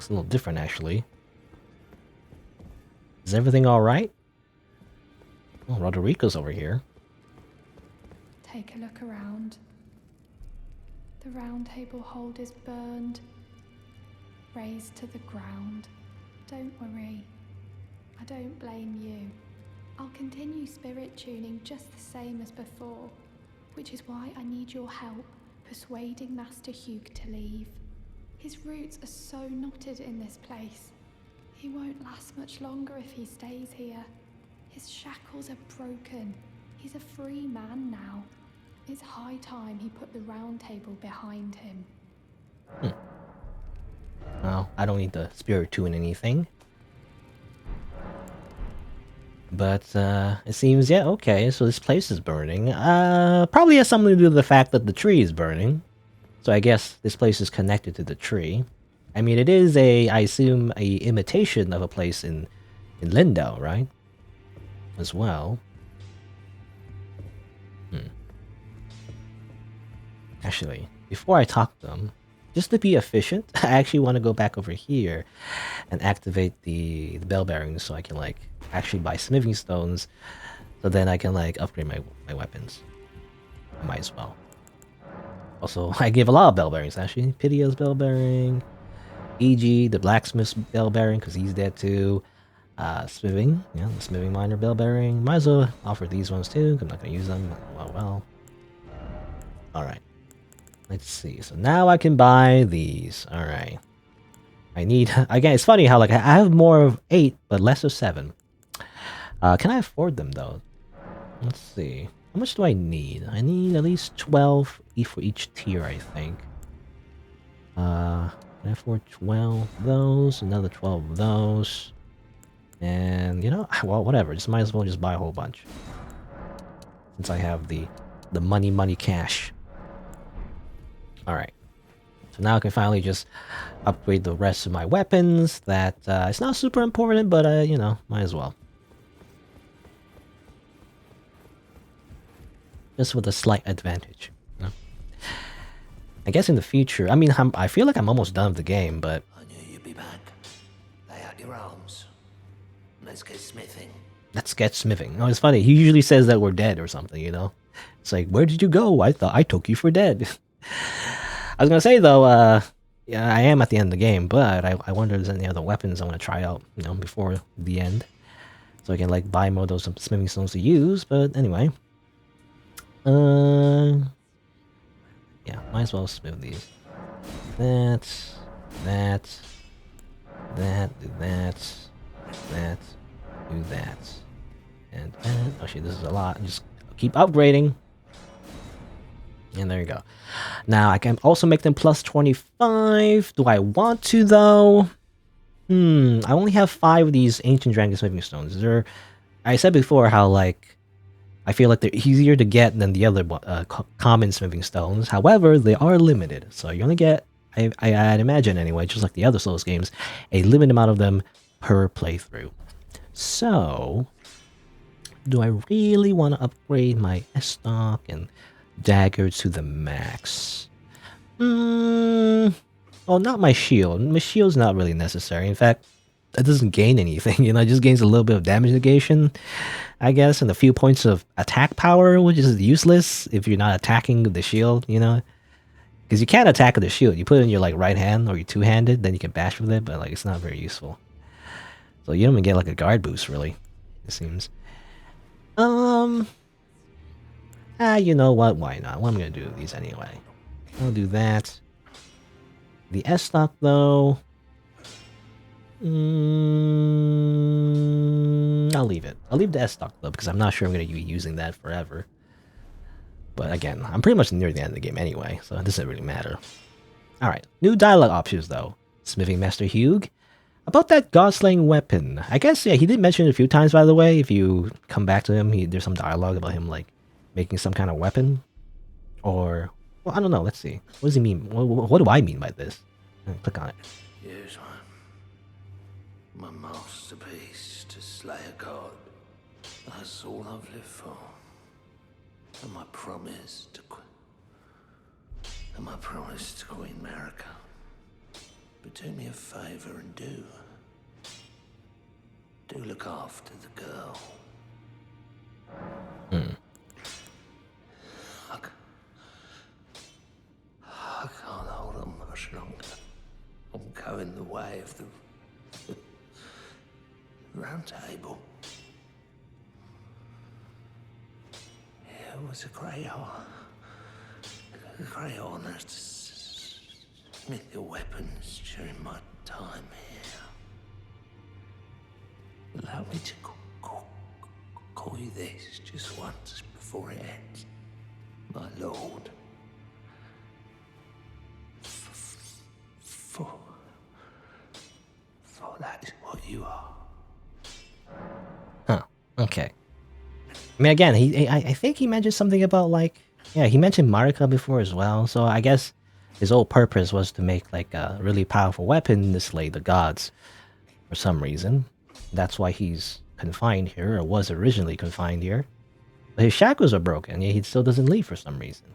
Looks a little different, actually. Is everything alright? Oh, Roderico's over here. Take a look around. The round table hold is burned, razed to the ground. Don't worry. I don't blame you. I'll continue spirit tuning just the same as before, which is why I need your help persuading Master Hugh to leave. His roots are so knotted in this place. He won't last much longer if he stays here. His shackles are broken. He's a free man now. It's high time he put the round table behind him. Well, I don't need the spirit tune anything. But, it seems, yeah, okay, so this place is burning. Probably has something to do with the fact that the tree is burning. So I guess this place is connected to the tree. I mean, it is I assume, a imitation of a place in Lindau, right? As well. Actually, before I talk to them, just to be efficient, I actually want to go back over here and activate the bell bearings so I can, like, actually buy smithing stones, so then I can, like, upgrade my weapons. I might as well. Also, I give a lot of bell bearings, actually. Pidia's bell bearing, E.G., the blacksmith's bell bearing, because he's dead too. Smithing, yeah, the smithing miner bell bearing. Might as well offer these ones too, I'm not going to use them. Well. Alright. Let's see. So now I can buy these. Alright. I need... Again, it's funny how, like, I have more of 8, but less of 7. Can I afford them, though? Let's see. How much do I need? I need at least 12 for each tier, I think. Can I afford 12 of those? Another 12 of those. And, you know, well, whatever. Just might as well just buy a whole bunch. Since I have the money cash. Alright. So now I can finally just upgrade the rest of my weapons. That, it's not super important, but, you know, might as well. Just with a slight advantage. You know? I guess in the future, I mean, I feel like I'm almost done with the game, but... I knew you'd be back. Lay out your arms. Let's get smithing. Let's get smithing. Oh, it's funny. He usually says that we're dead or something, you know? It's like, where did you go? I thought I took you for dead. I was gonna say, though, yeah, I am at the end of the game, but I wonder if there's any other weapons I want to try out, you know, before the end. So I can, like, buy more of those smithing stones to use, but anyway. Yeah, might as well smith these. That, do that, do that, and oh shit, this is a lot. Just keep upgrading. And there you go. Now I can also make them plus 25. Do I want to, though? I only have 5 of these ancient dragon smithing stones. I said before how, like, I feel like they're easier to get than the other common smithing stones. However, they are limited, so you only get, I'd imagine anyway, just like the other Souls games, a limited amount of them per playthrough. So, do I really want to upgrade my S-Stock and dagger to the max? Oh, not my shield. My shield's not really necessary. In fact, that doesn't gain anything, you know, it just gains a little bit of damage negation, I guess, and a few points of attack power, which is useless if you're not attacking the shield, you know? Because you can't attack with the shield. You put it in your, like, right hand or your two-handed, then you can bash with it, but, like, it's not very useful. So you don't even get, like, a guard boost, really, it seems. You know what? Why not? What am I gonna do with these anyway? I'll do that. The S-Stock, though... I'll leave it. I'll leave the S-Stock, though, because I'm not sure I'm going to be using that forever. But again, I'm pretty much near the end of the game anyway, so it doesn't really matter. Alright, new dialogue options, though. Smithing Master Hugh. About that god-slaying weapon. I guess, yeah, he did mention it a few times, by the way. If you come back to him, there's some dialogue about him, like, making some kind of weapon. Or, well, I don't know, let's see. What does he mean? What do I mean by this? Click on it. Here's one. My masterpiece to slay a god. That's all I've lived for. And my promise to Queen Marika. But do me a favor and do look after the girl. I can't hold on much longer. I'm going the way of the round table. It was a great honor to smith your weapons during my time here. Allow me to call you this just once before it ends, my lord. For that is what you are. Huh. Okay. I mean, again, I think he mentioned something about like, yeah, he mentioned Marika before as well. So I guess his whole purpose was to make like a really powerful weapon to slay the gods for some reason. That's why he's confined here, or was originally confined here. But his shackles are broken, yet he still doesn't leave for some reason.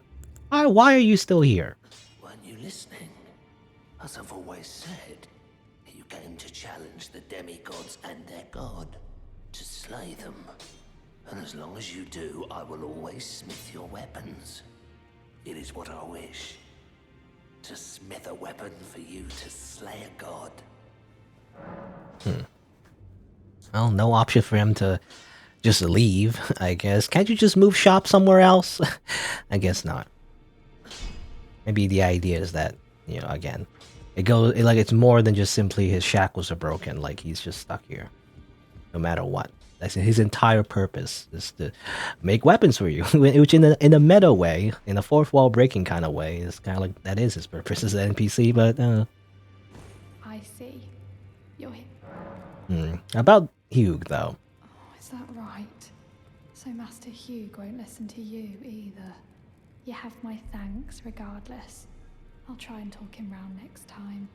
Why are you still here? Weren't you listening? As I've always said, you came to challenge the demigods and their god, to slay them. And as long as you do, I will always smith your weapons. It is what I wish. To smith a weapon for you to slay a god. Well, no option for him to just leave, I guess. Can't you just move shop somewhere else? I guess not. Maybe the idea is that, you know, again, like it's more than just simply his shackles are broken, like he's just stuck here. No matter what. That's his entire purpose, is to make weapons for you, which in a meta way, in a fourth wall breaking kind of way, is kind of like that is his purpose as an NPC. But I see. You're here. About Hugh though. Oh, is that right? So Master Hugh won't listen to you either. You have my thanks regardless. I'll try and talk him round next time.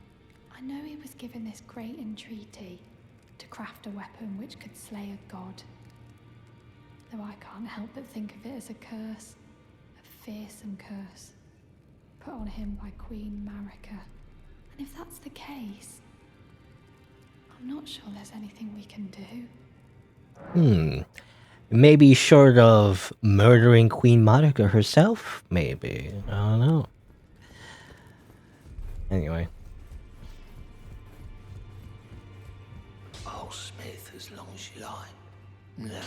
I know he was given this great entreaty to craft a weapon which could slay a god. Though I can't help but think of it as a curse, a fearsome curse, put on him by Queen Marika. And if that's the case, I'm not sure there's anything we can do. Maybe short of murdering Queen Marika herself, maybe. I don't know. Anyway. I'll smith as long as you like. Now,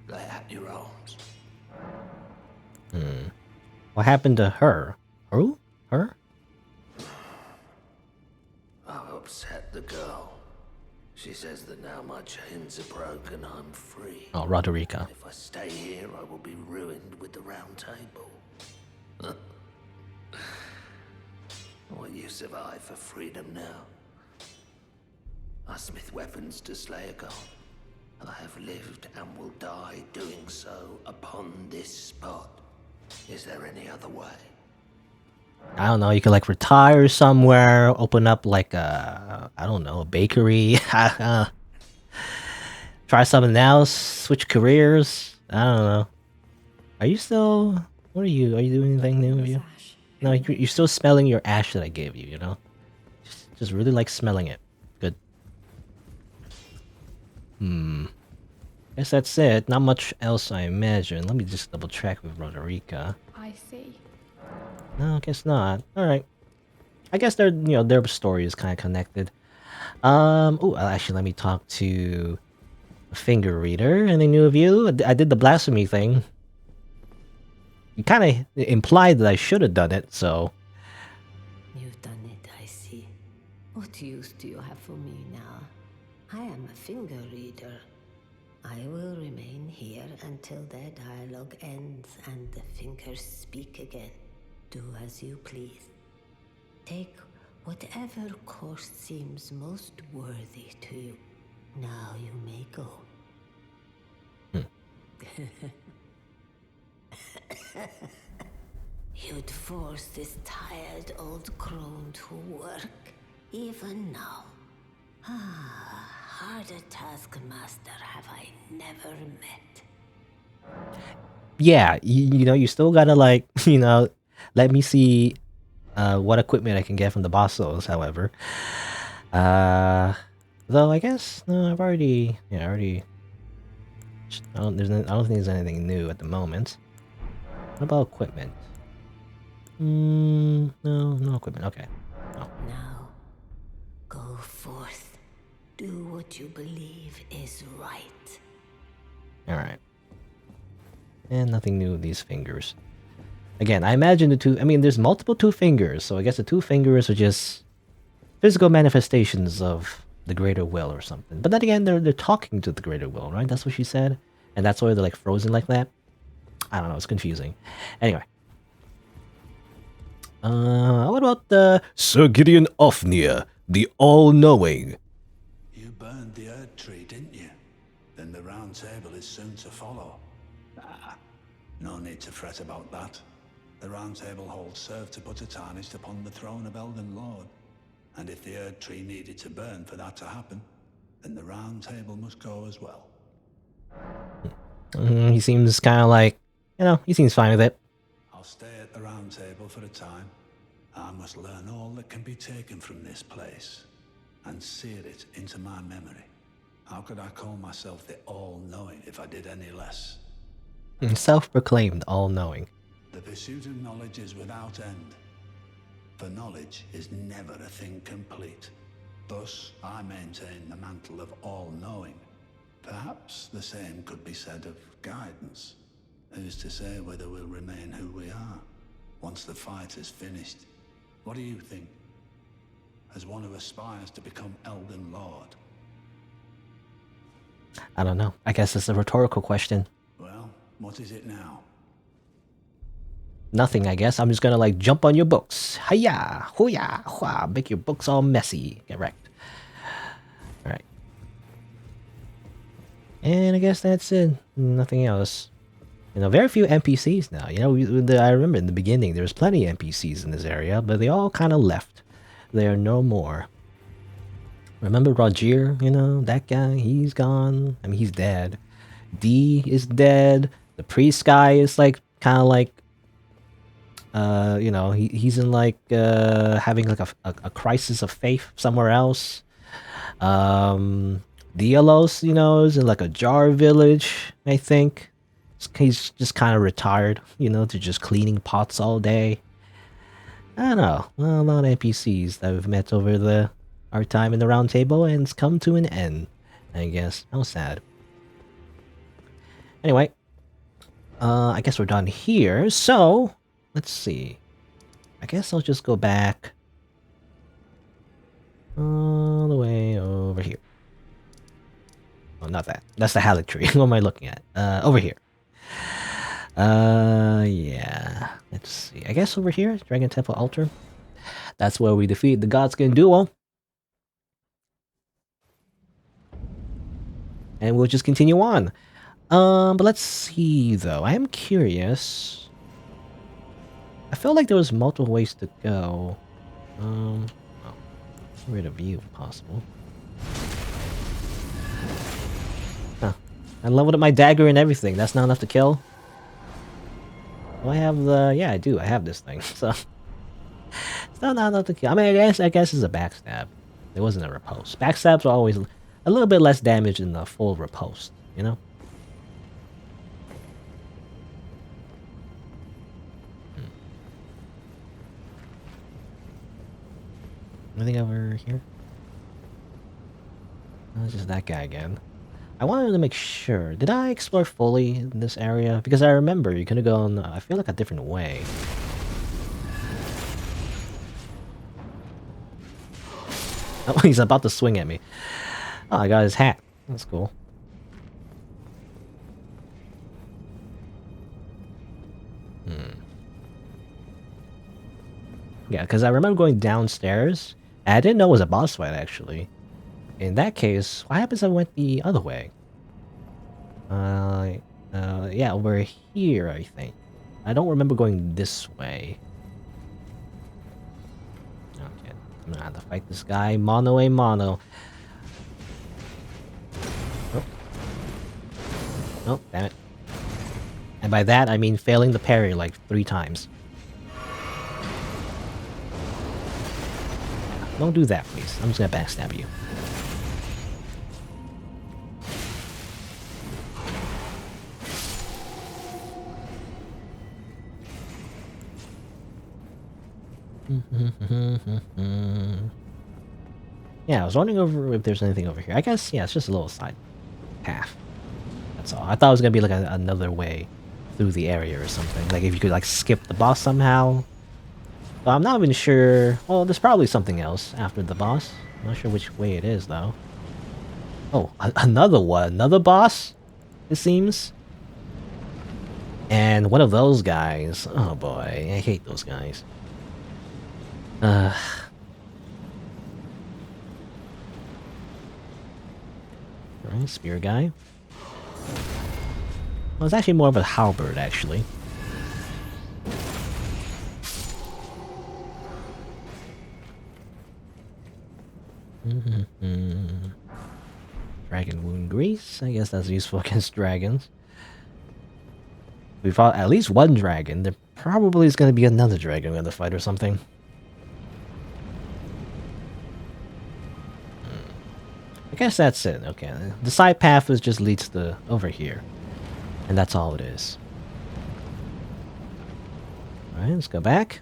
lay out your arms. What happened to her? Who? Her? I've upset the girl. She says that now my chains are broken, I'm free. Oh, Roderica. If I stay here, I will be ruined with the round table. What use have I for freedom now? I smith weapons to slay a god. I have lived and will die doing so upon this spot. Is there any other way? I don't know, you could like retire somewhere, open up like a, I don't know, a bakery. Try something else, switch careers. I don't know. Are you still, what are you doing anything new with you? No, you're still smelling your ash that I gave you, you know? Just really like smelling it. Good. Guess that's it. Not much else, I imagine. Let me just double check with Roderica. I see. No, I guess not. Alright. I guess their story is kind of connected. Oh, actually, let me talk to a finger reader. Anything new of you? I did the blasphemy thing. You kind of implied that I should have done it, so... You've done it, I see. What use do you have for me now? I am a finger reader. I will remain here until their dialogue ends and the fingers speak again. Do as you please. Take whatever course seems most worthy to you. Now you may go. You'd force this tired old crone to work, even now. Harder taskmaster have I never met. Yeah, you know, you still gotta like, let me see what equipment I can get from the boss souls, however. Though I guess no, I've already I don't think there's anything new at the moment. What about equipment? No equipment. Okay. Oh. Now, go forth. Do what you believe is right. All right. And nothing new with these fingers. Again, I imagine the two. I mean, there's multiple two fingers, so I guess the two fingers are just physical manifestations of the greater will or something. But then again, they're talking to the greater will, right? That's what she said, and that's why they're like frozen like that. I don't know. It's confusing. Anyway. What about the Sir Gideon Ofnir, the All-Knowing? You burned the Erdtree, didn't you? Then the round table is soon to follow. No need to fret about that. The round table holds serve to put a Tarnished upon the throne of Elden Lord. And if the Erdtree needed to burn for that to happen, then the round table must go as well. He seems kind of like, he seems fine with it. I'll stay at the round table for a time. I must learn all that can be taken from this place and sear it into my memory. How could I call myself the All-Knowing if I did any less? Self-proclaimed All-Knowing. The pursuit of knowledge is without end. For knowledge is never a thing complete. Thus, I maintain the mantle of All-Knowing. Perhaps the same could be said of guidance. Who's to say whether we'll remain who we are once the fight is finished? What do you think? As one who aspires to become Elden Lord? I don't know. I guess it's a rhetorical question. Well, what is it now? Nothing, I guess. I'm just gonna like jump on your books. Hiya! Hooya! Hua! Make your books all messy. Get wrecked. Alright. And I guess that's it. Nothing else. Very few NPCs now. I remember in the beginning there was plenty of NPCs in this area, but they all kind of left. There are no more. Remember Roger? That guy? He's gone. I mean, he's dead. D is dead. The priest guy is like kind of like he's in like having like a crisis of faith somewhere else. Dielos, is in like a jar village, I think. He's just kind of retired, to just cleaning pots all day. I don't know. Well, a lot of NPCs that we've met over our time in the round table, and it's come to an end, I guess. How sad. Anyway, I guess we're done here. So, let's see. I guess I'll just go back all the way over here. Oh, not that. That's the Erdtree. What am I looking at? Over here. Yeah. Let's see. I guess over here, Dragon Temple Altar. That's where we defeat the Godskin duo. And we'll just continue on. But let's see, though. I am curious. I feel like there was multiple ways to go. Oh, get rid of view if possible. Huh. I leveled up my dagger and everything. That's not enough to kill. Do I have the... Yeah, I do. I have this thing. So... It's not enough to kill. I mean, I guess it's a backstab. It wasn't a riposte. Backstabs are always a little bit less damage than the full riposte, Anything over here? Oh, it's just that guy again. I wanted to make sure. Did I explore fully in this area? Because I remember you're gonna go on, I feel like, a different way. Oh, he's about to swing at me. Oh, I got his hat. That's cool. Yeah, because I remember going downstairs. And I didn't know it was a boss fight, actually. In that case, what happens if I went the other way? Yeah, over here, I think. I don't remember going this way. Okay, I'm gonna have to fight this guy mono a mono. Oh. Oh, damn it. And by that, I mean failing the parry like 3 times. Don't do that, please. I'm just gonna backstab you. Yeah, I was wondering over if there's anything over here. I guess, yeah, it's just a little side path. That's all. I thought it was gonna be like another way through the area or something. Like if you could like skip the boss somehow. But I'm not even sure. Well, there's probably something else after the boss. I'm not sure which way it is though. Oh, another one. Another boss, it seems. And one of those guys. Oh boy, I hate those guys. Alright, spear guy. Well, it's actually more of a halberd, actually. Dragon wound grease. I guess that's useful against dragons. We fought at least one dragon. There probably is going to be another dragon in the fight or something. I guess that's it. Okay, the side path just leads to over here, and that's all it is. All right, let's go back.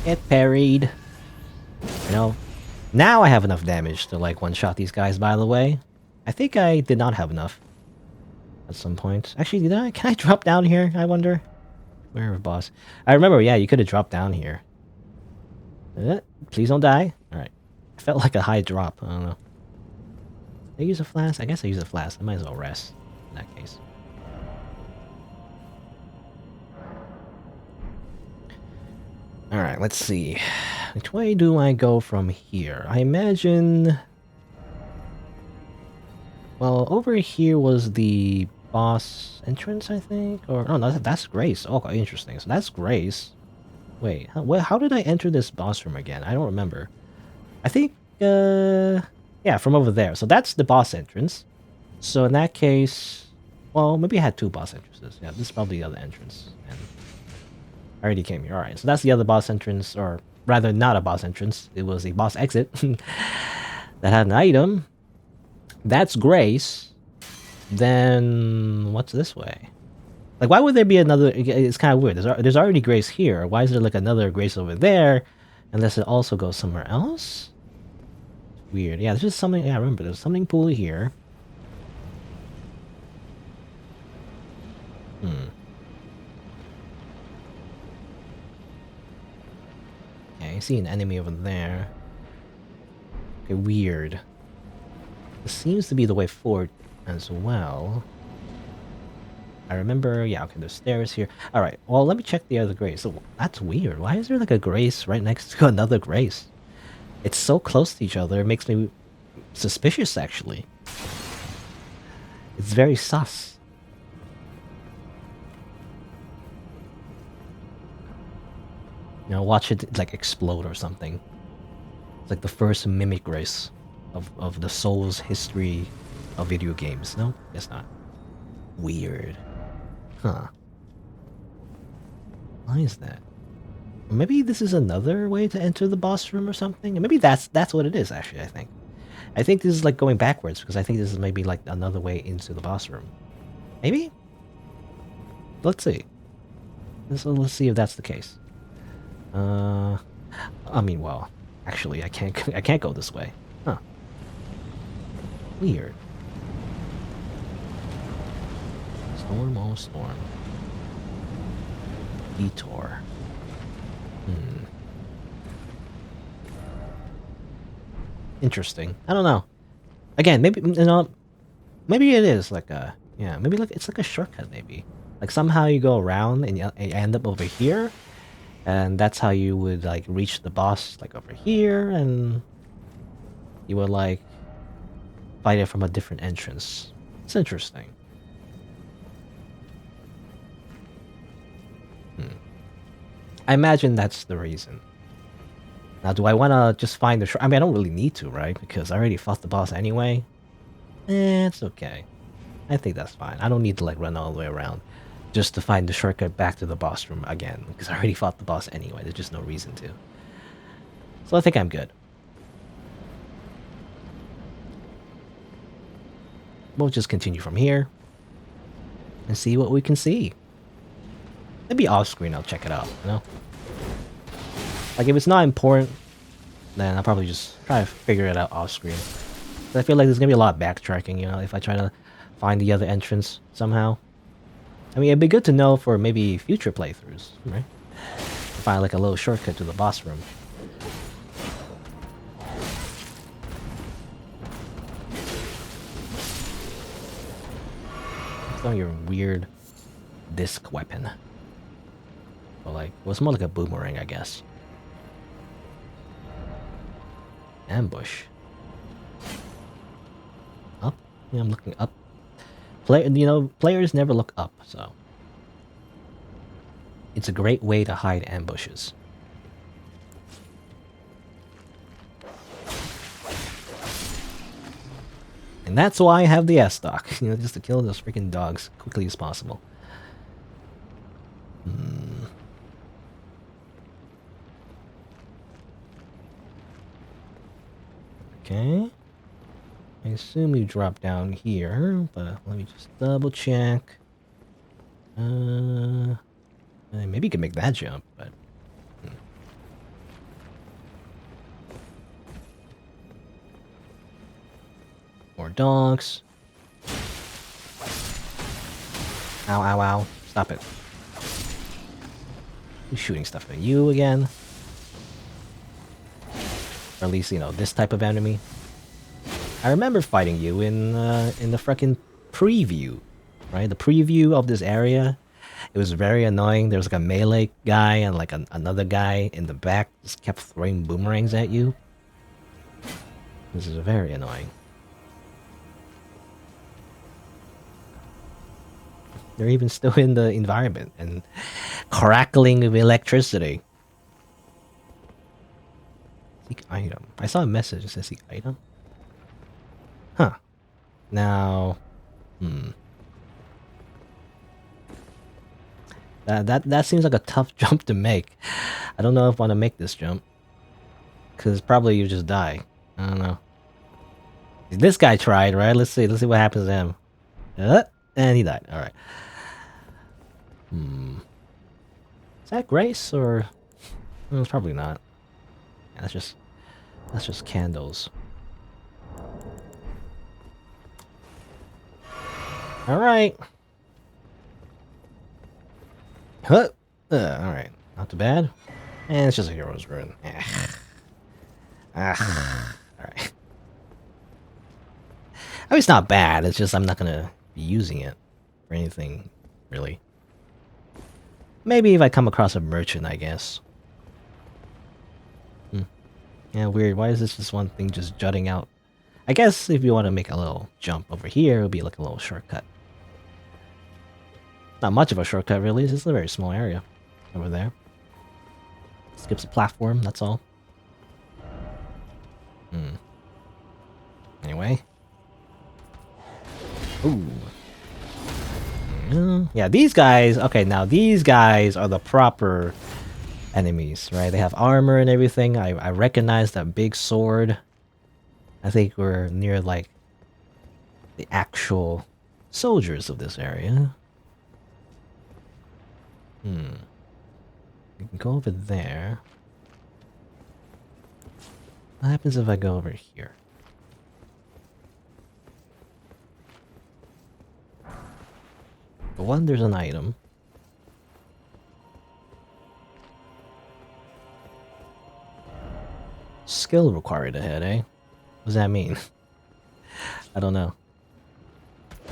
Get parried. You know, now I have enough damage to like one-shot these guys. By the way. I think I did not have enough at some point. Actually, did I? Can I drop down here? I wonder. Where, boss? I remember, yeah, you could have dropped down here. Please don't die. Alright. I felt like a high drop. I don't know. Did I use a flask? I guess I use a flask. I might as well rest in that case. Alright, let's see. Which way do I go from here? I imagine... Well, over here was the boss entrance, I think? Or, no, that's Grace. Oh, interesting. So that's Grace. Wait, how did I enter this boss room again? I don't remember. I think, yeah, from over there. So that's the boss entrance. So in that case, well, maybe I had two boss entrances. Yeah, this is probably the other entrance. And I already came here. Alright, so that's the other boss entrance, or rather not a boss entrance. It was a boss exit that had an item. That's Grace. Then what's this way? Like, why would there be another? It's kind of weird. There's already Grace here. Why is there like another Grace over there? Unless it also goes somewhere else. Weird. Yeah, there's just something. Yeah, I remember there's something cool here. Okay, I see an enemy over there. Okay, weird. This seems to be the way forward as well. I remember, yeah, okay, there's stairs here. Alright, well, let me check the other Grace. So, that's weird. Why is there like a Grace right next to another Grace? It's so close to each other, it makes me suspicious, actually. It's very sus. You know, watch it, like, explode or something. It's like the first mimic Grace of the Souls history of video games. No? It's not. Weird. Huh. Why is that? Maybe this is another way to enter the boss room or something? And maybe that's what it is, actually, I think. I think this is like going backwards, because I think this is maybe like another way into the boss room. Maybe? Let's see. Let's see if that's the case. I mean, well, actually, I can't go this way. Huh. Weird. Storm, oh storm. Detour. Interesting. I don't know. Again, maybe, you know, maybe it is like a, yeah, maybe like it's like a shortcut. Maybe like somehow you go around and you end up over here, and that's how you would like reach the boss, like over here, and you would like fight it from a different entrance. It's interesting. I imagine that's the reason. Now, do I want to just find the short? I mean, I don't really need to, right? Because I already fought the boss anyway. It's okay. I think that's fine. I don't need to like run all the way around just to find the shortcut back to the boss room again. Because I already fought the boss anyway. There's just no reason to. So I think I'm good. We'll just continue from here. And see what we can see. Maybe off screen I'll check it out, you know? Like if it's not important, then I'll probably just try to figure it out off screen. But I feel like there's gonna be a lot of backtracking, you know, if I try to find the other entrance somehow. I mean, it'd be good to know for maybe future playthroughs, right? Find like a little shortcut to the boss room. It's not your weird disc weapon. But like, well, it's more like a boomerang, I guess. Ambush. Up? Yeah, I'm looking up. Players never look up, so it's a great way to hide ambushes. And that's why I have the S-Stock, you know, just to kill those freaking dogs as quickly as possible. Okay. I assume you drop down here, but let me just double check. Maybe you can make that jump, but... More dogs. Ow, ow, ow. Stop it. Who's shooting stuff at you again? Or at least, you know, this type of enemy. I remember fighting you in the frickin' preview, right? The preview of this area. It was very annoying. There was like a melee guy and like another guy in the back just kept throwing boomerangs at you. This is very annoying. They're even still in the environment and crackling with electricity. Seek item. I saw a message that says seek item. Huh. Now, That seems like a tough jump to make. I don't know if I want to make this jump. Cause probably you just die. I don't know. This guy tried, right? Let's see what happens to him. And he died. Alright. Is that Grace or no, it's probably not. Yeah, that's just candles. Alright. Huh. Alright. Not too bad. And it's just a hero's rune. Alright. I mean, it's not bad. It's just I'm not gonna be using it for anything, really. Maybe if I come across a merchant, I guess. Yeah, weird. Why is this one thing just jutting out? I guess if you want to make a little jump over here, it'll be like a little shortcut. Not much of a shortcut, really. It's just a very small area over there. Skips a platform, that's all. Anyway. Ooh. Yeah, these guys... Okay, now these guys are the proper enemies, right? They have armor and everything. I recognize that big sword. I think we're near, like, the actual soldiers of this area. We can go over there. What happens if I go over here? For one, there's an item. Skill required ahead, eh? What does that mean? I don't know.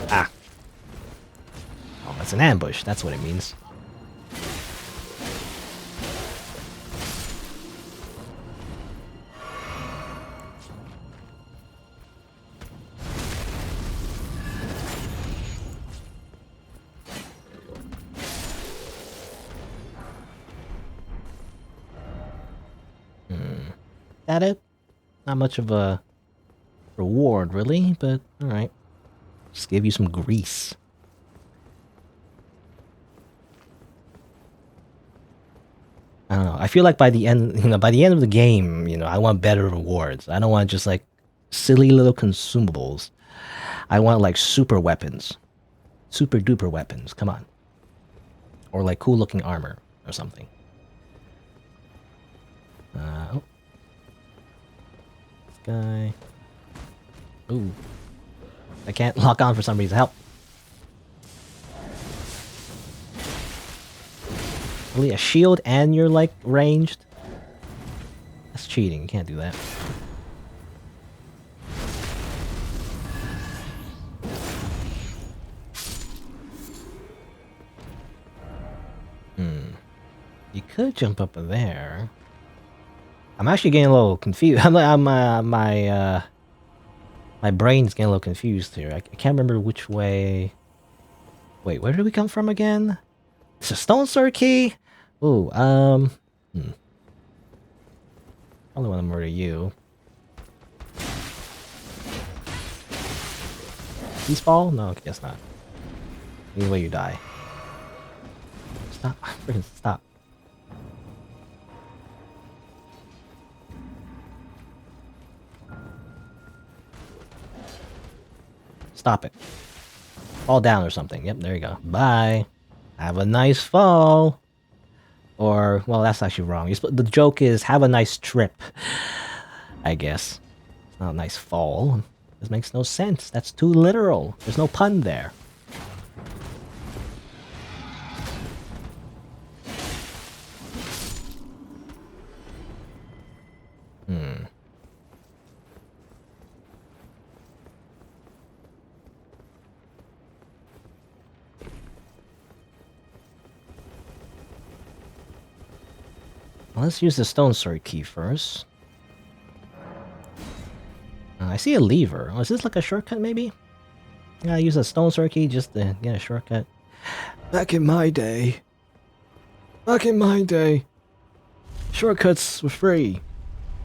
Ah! Oh, that's an ambush. That's what it means. at it. Not much of a reward, really, but alright. Just give you some grease. I don't know. I feel like by the end, by the end of the game, I want better rewards. I don't want just like silly little consumables. I want like super weapons. Super duper weapons. Come on. Or like cool looking armor or something. Oh. This guy. Ooh. I can't lock on for some reason. Help. Really, a shield and you're like ranged? That's cheating. You can't do that. You could jump up there. I'm actually getting a little confused. My brain's getting a little confused here. I can't remember which way. Wait, where did we come from again? It's a stone sword key. Ooh, Probably want to murder you. Please fall? No, I guess not. Either way, you die. Stop! Freaking stop! Stop it. Fall down or something. Yep, there you go. Bye. Have a nice fall. Or, well, that's actually wrong. The joke is, have a nice trip. I guess. It's not a nice fall. This makes no sense. That's too literal. There's no pun there. Well, let's use the stone sword key first. I see a lever. Oh, is this like a shortcut, maybe? Yeah, I use a stone sword key just to get a shortcut. Back in my day, shortcuts were free.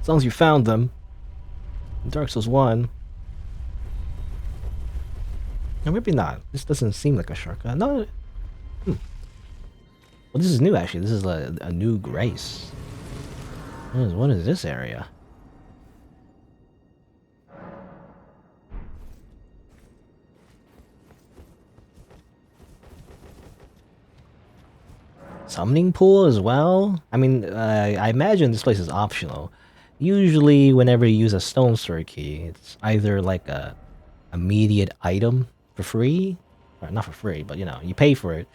As long as you found them. In Dark Souls 1. No, maybe not. This doesn't seem like a shortcut. No. Well, this is new, actually. This is a new grace. What is this area? Summoning pool as well? I mean, I imagine this place is optional. Usually, whenever you use a stone sword key, it's either like a immediate item for free, or not for free, but you pay for it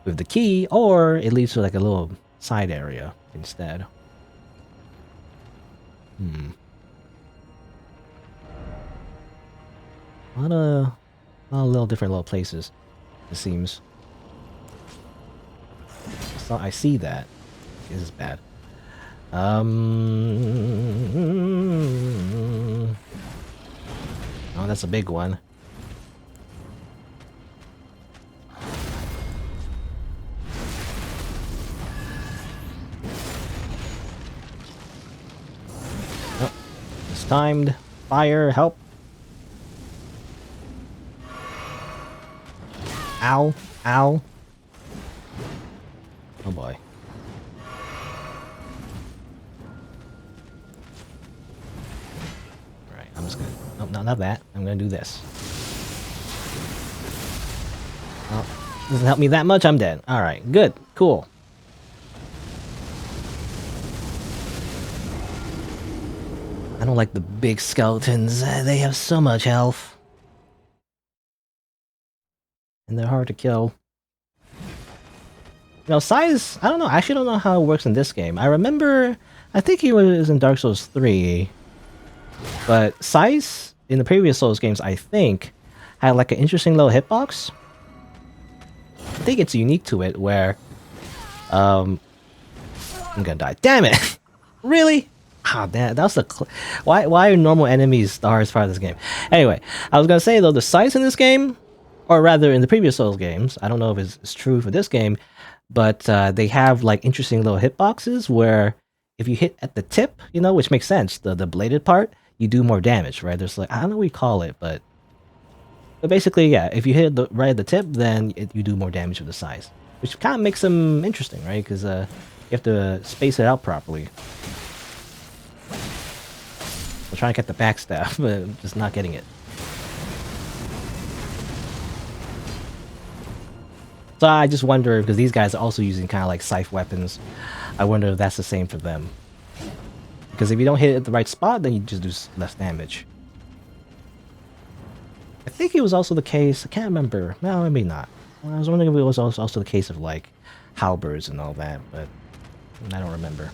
with the key, or it leads to like a little side area instead. A lot of little different little places, it seems. So I see that. This is bad. Oh, that's a big one. Oh, it's timed. Fire, help. Ow, ow. Oh boy. Alright, I'm just gonna... Nope, no, not that. I'm gonna do this. Oh, doesn't help me that much, I'm dead. Alright, good. Cool. I don't like the big skeletons. They have so much health. And they're hard to kill. Size, I don't know. I actually don't know how it works in this game. I remember, I think he was in Dark Souls 3. But Size, in the previous Souls games, I think, had like an interesting little hitbox. I think it's unique to it, where... I'm gonna die. Damn it! Really? Ah, damn, that was the... Why are normal enemies the hardest part of this game? Anyway, I was gonna say, though, the Size in this game, or rather in the previous Souls games, I don't know if it's true for this game, but they have like interesting little hitboxes where if you hit at the tip, you know, which makes sense, the bladed part, you do more damage, right? There's like, I don't know what you call it, but basically, yeah, if you hit right at the tip, then you do more damage with the size, which kind of makes them interesting, right? Because you have to space it out properly. I'm trying to get the backstab, but just not getting it. So I just wonder, because these guys are also using kind of like scythe weapons, I wonder if that's the same for them. Because if you don't hit it at the right spot, then you just do less damage. I think it was also the case, I can't remember, no, maybe not. I was wondering if it was also the case of like halberds and all that, but I don't remember.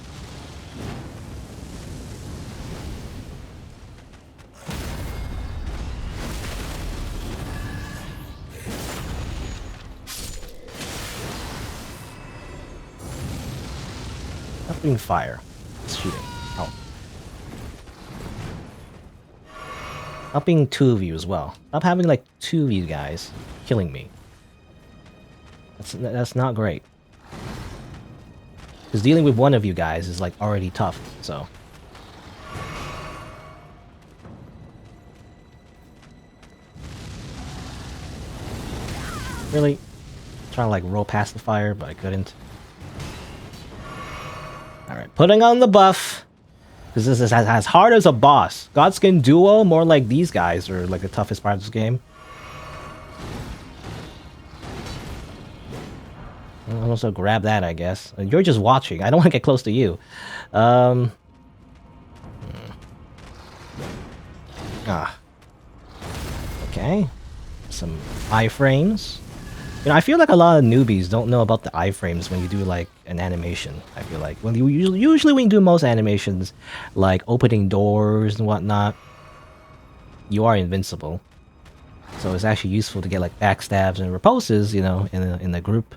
Opening fire. It's shooting. Help. Helping two of you as well. Stop having like two of you guys killing me. That's not great. Because dealing with one of you guys is like already tough, so. Really? Trying to like roll past the fire, but I couldn't. Alright, putting on the buff. Because this is as hard as a boss. Godskin Duo, more like these guys are like the toughest part of this game. I'll also grab that, I guess. You're just watching. I don't want to get close to you. Ah. Okay. Some iframes. You know, I feel like a lot of newbies don't know about the iframes when you do like an animation. I feel like when you usually when you do most animations, like opening doors and whatnot, you are invincible. So it's actually useful to get like backstabs and repulses, you know, in the group,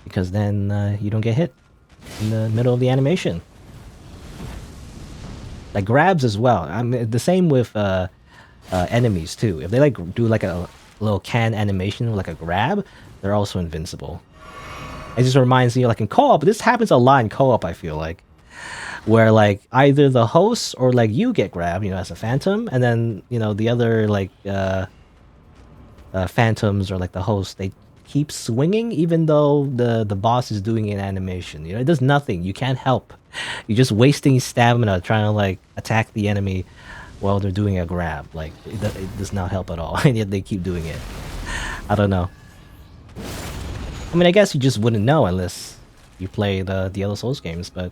because then you don't get hit in the middle of the animation. Like grabs as well. I mean, the same with enemies too. If they like do like a little can animation, like a grab, they're also invincible. It just reminds me, like in co-op, this happens a lot in co-op, I feel like, where like either the host or like you get grabbed, you know, as a phantom, and then, you know, the other like phantoms or like the host, they keep swinging even though the boss is doing an animation. You know, it does nothing. You can't help. You're just wasting stamina trying to like attack the enemy while they're doing a grab. Like it does not help at all, and yet they keep doing it. I don't know. I mean, I guess you just wouldn't know unless you play the other Souls games, but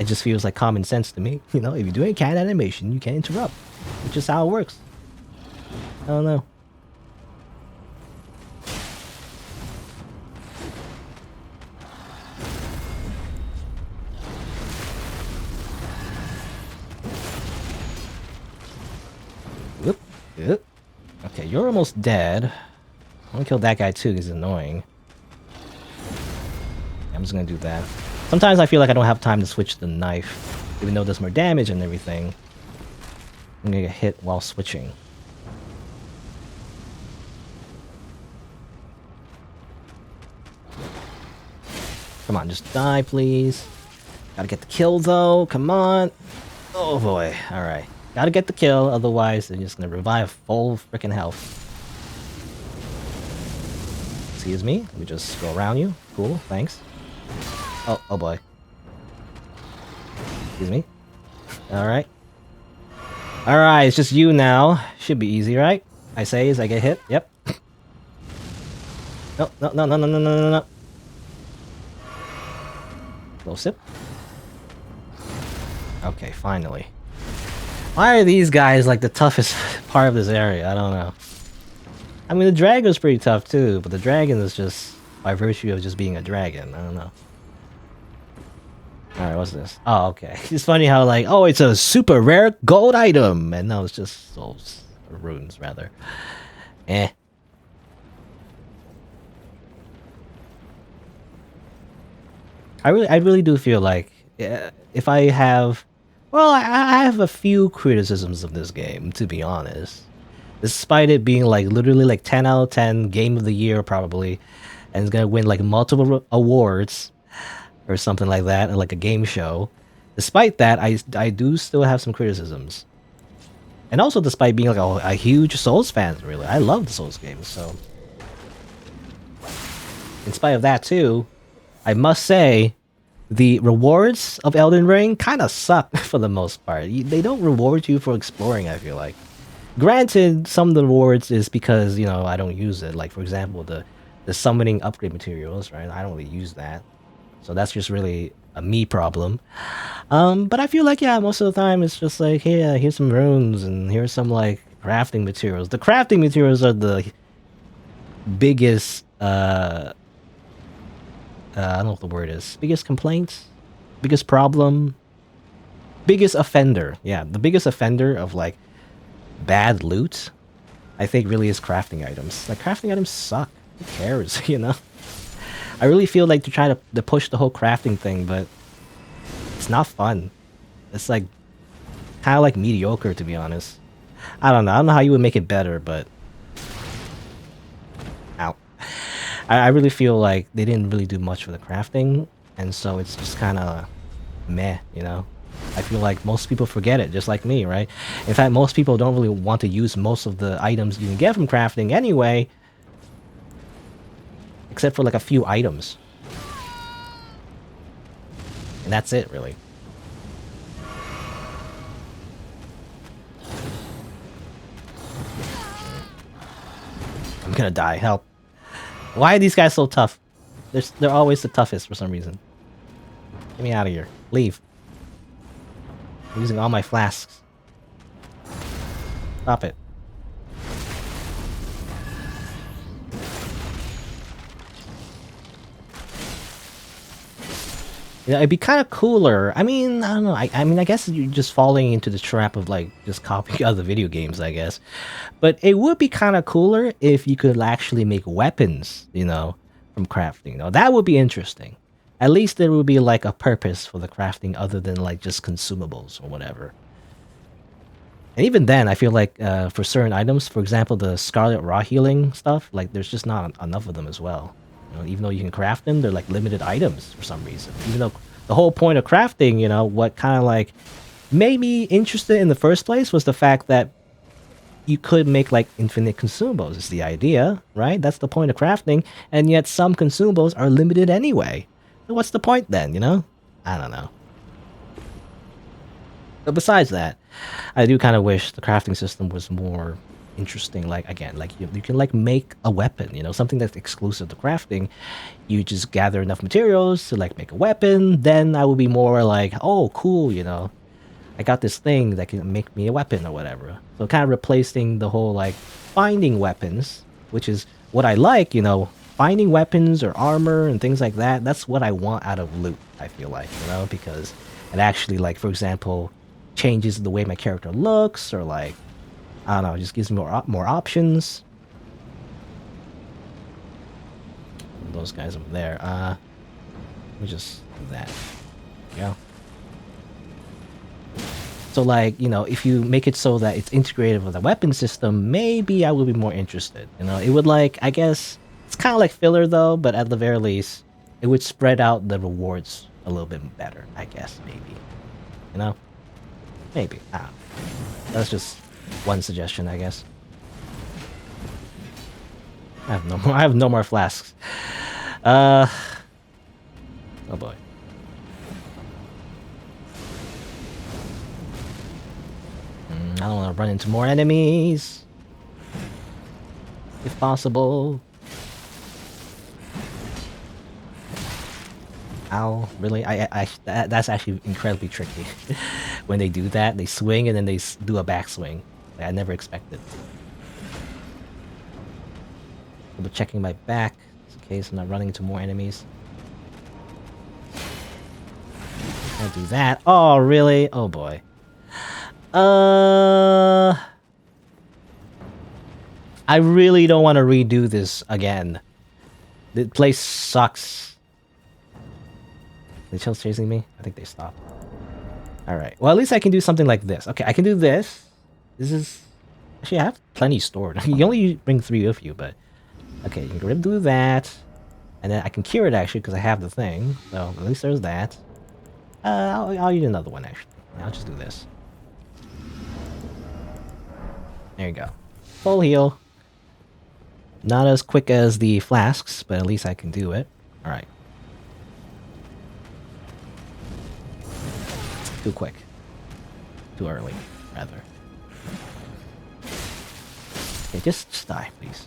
it just feels like common sense to me. You know, if you're doing a cat animation, you can't interrupt. It's just how it works. I don't know. Whoop, whoop. Okay, you're almost dead. I'm gonna kill that guy too, because he's annoying. I'm just gonna do that. Sometimes I feel like I don't have time to switch the knife, even though it does more damage and everything. I'm gonna get hit while switching. Come on, just die, please. Gotta get the kill, though. Come on. Oh, boy. Alright. Gotta get the kill, otherwise they're just gonna revive full freaking health. Excuse me. Let me just go around you. Cool, thanks. Oh boy. Excuse me. Alright. Alright, it's just you now. Should be easy, right? I say as I get hit. Yep. No. Little sip. Okay, finally. Why are these guys like the toughest part of this area? I don't know. I mean, the dragon's pretty tough too, but the dragon is just by virtue of just being a dragon. I don't know. Alright, what's this? Oh, okay. It's funny how like, oh, it's a super rare gold item, and no, it's just souls, or runes rather. Eh. I really do feel like if I have, well, I have a few criticisms of this game, to be honest. Despite it being like literally like 10 out of 10 game of the year probably, and it's gonna win like multiple awards, or something like that, like a game show. Despite that, I do still have some criticisms. And also despite being like a huge Souls fan, really. I love the Souls games, so... In spite of that too, I must say, the rewards of Elden Ring kind of suck for the most part. They don't reward you for exploring, I feel like. Granted, some of the rewards is because, you know, I don't use it. Like, for example, the summoning upgrade materials, right? I don't really use that. So that's just really a me problem. But I feel like, yeah, most of the time it's just like, hey, here's some runes and here's some, like, crafting materials. The crafting materials are the biggest, I don't know what the word is. Biggest complaint? Biggest problem? Biggest offender. Yeah, the biggest offender of, like, bad loot, I think really is crafting items. Like, crafting items suck. Who cares, you know? I really feel like to try to push the whole crafting thing, but it's not fun. It's like, kind of like mediocre, to be honest. I don't know how you would make it better, but... Ow. I really feel like they didn't really do much for the crafting, and so it's just kind of meh, you know? I feel like most people forget it, just like me, right? In fact, most people don't really want to use most of the items you can get from crafting anyway, except for like a few items. And that's it, really. I'm gonna die, help. Why are these guys so tough? They're always the toughest for some reason. Get me out of here. Leave. I'm using all my flasks. Stop it. You know, it'd be kind of cooler. I mean, I don't know. I mean, I guess you're just falling into the trap of, like, just copying other video games, I guess. But it would be kind of cooler if you could actually make weapons, you know, from crafting. You know, that would be interesting. At least there would be, like, a purpose for the crafting other than, like, just consumables or whatever. And even then, I feel like for certain items, for example, the Scarlet Raw healing stuff, like, there's just not enough of them as well. You know, even though you can craft them, they're like limited items for some reason. Even though the whole point of crafting, you know, what kind of like made me interested in the first place was the fact that you could make like infinite consumables is the idea, right? That's the point of crafting, and yet some consumables are limited anyway. So what's the point then, you know? I don't know. But besides that, I do kind of wish the crafting system was more interesting. Like, again, like you can like make a weapon, you know, something that's exclusive to crafting. You just gather enough materials to like make a weapon, then I would be more like, oh cool, you know, I got this thing that can make me a weapon or whatever. So kind of replacing the whole like finding weapons, which is what I like, you know, finding weapons or armor and things like that. That's what I want out of loot, I feel like, you know, because it actually, like, for example, changes the way my character looks, or like, I don't know, it just gives me more options. Those guys over there. Let me just do that. There you go. So, like, you know, if you make it so that it's integrated with a weapon system, maybe I would be more interested. You know, it would, like, I guess, it's kind of like filler though, but at the very least, it would spread out the rewards a little bit better, I guess, maybe. You know? Maybe. I don't know. That's just one suggestion, I guess. I have no more flasks. Oh boy. I don't want to run into more enemies, if possible. Ow, really? That's actually incredibly tricky. When they do that, they swing and then they do a backswing. I never expected. Double checking my back in case I'm not running into more enemies. Can't do that. Oh, really? Oh boy. I really don't want to redo this again. The place sucks. Are they still chasing me? I think they stopped. Alright. Well, at least I can do something like this. Okay, I can do this. This is... Actually, I have plenty stored. You only bring 3 with you, but... Okay, you can do that. And then I can cure it actually because I have the thing. So at least there's that. I'll use another one actually. Yeah, I'll just do this. There you go. Full heal. Not as quick as the flasks, but at least I can do it. Alright. Too quick. Too early, rather. Okay, just die, please.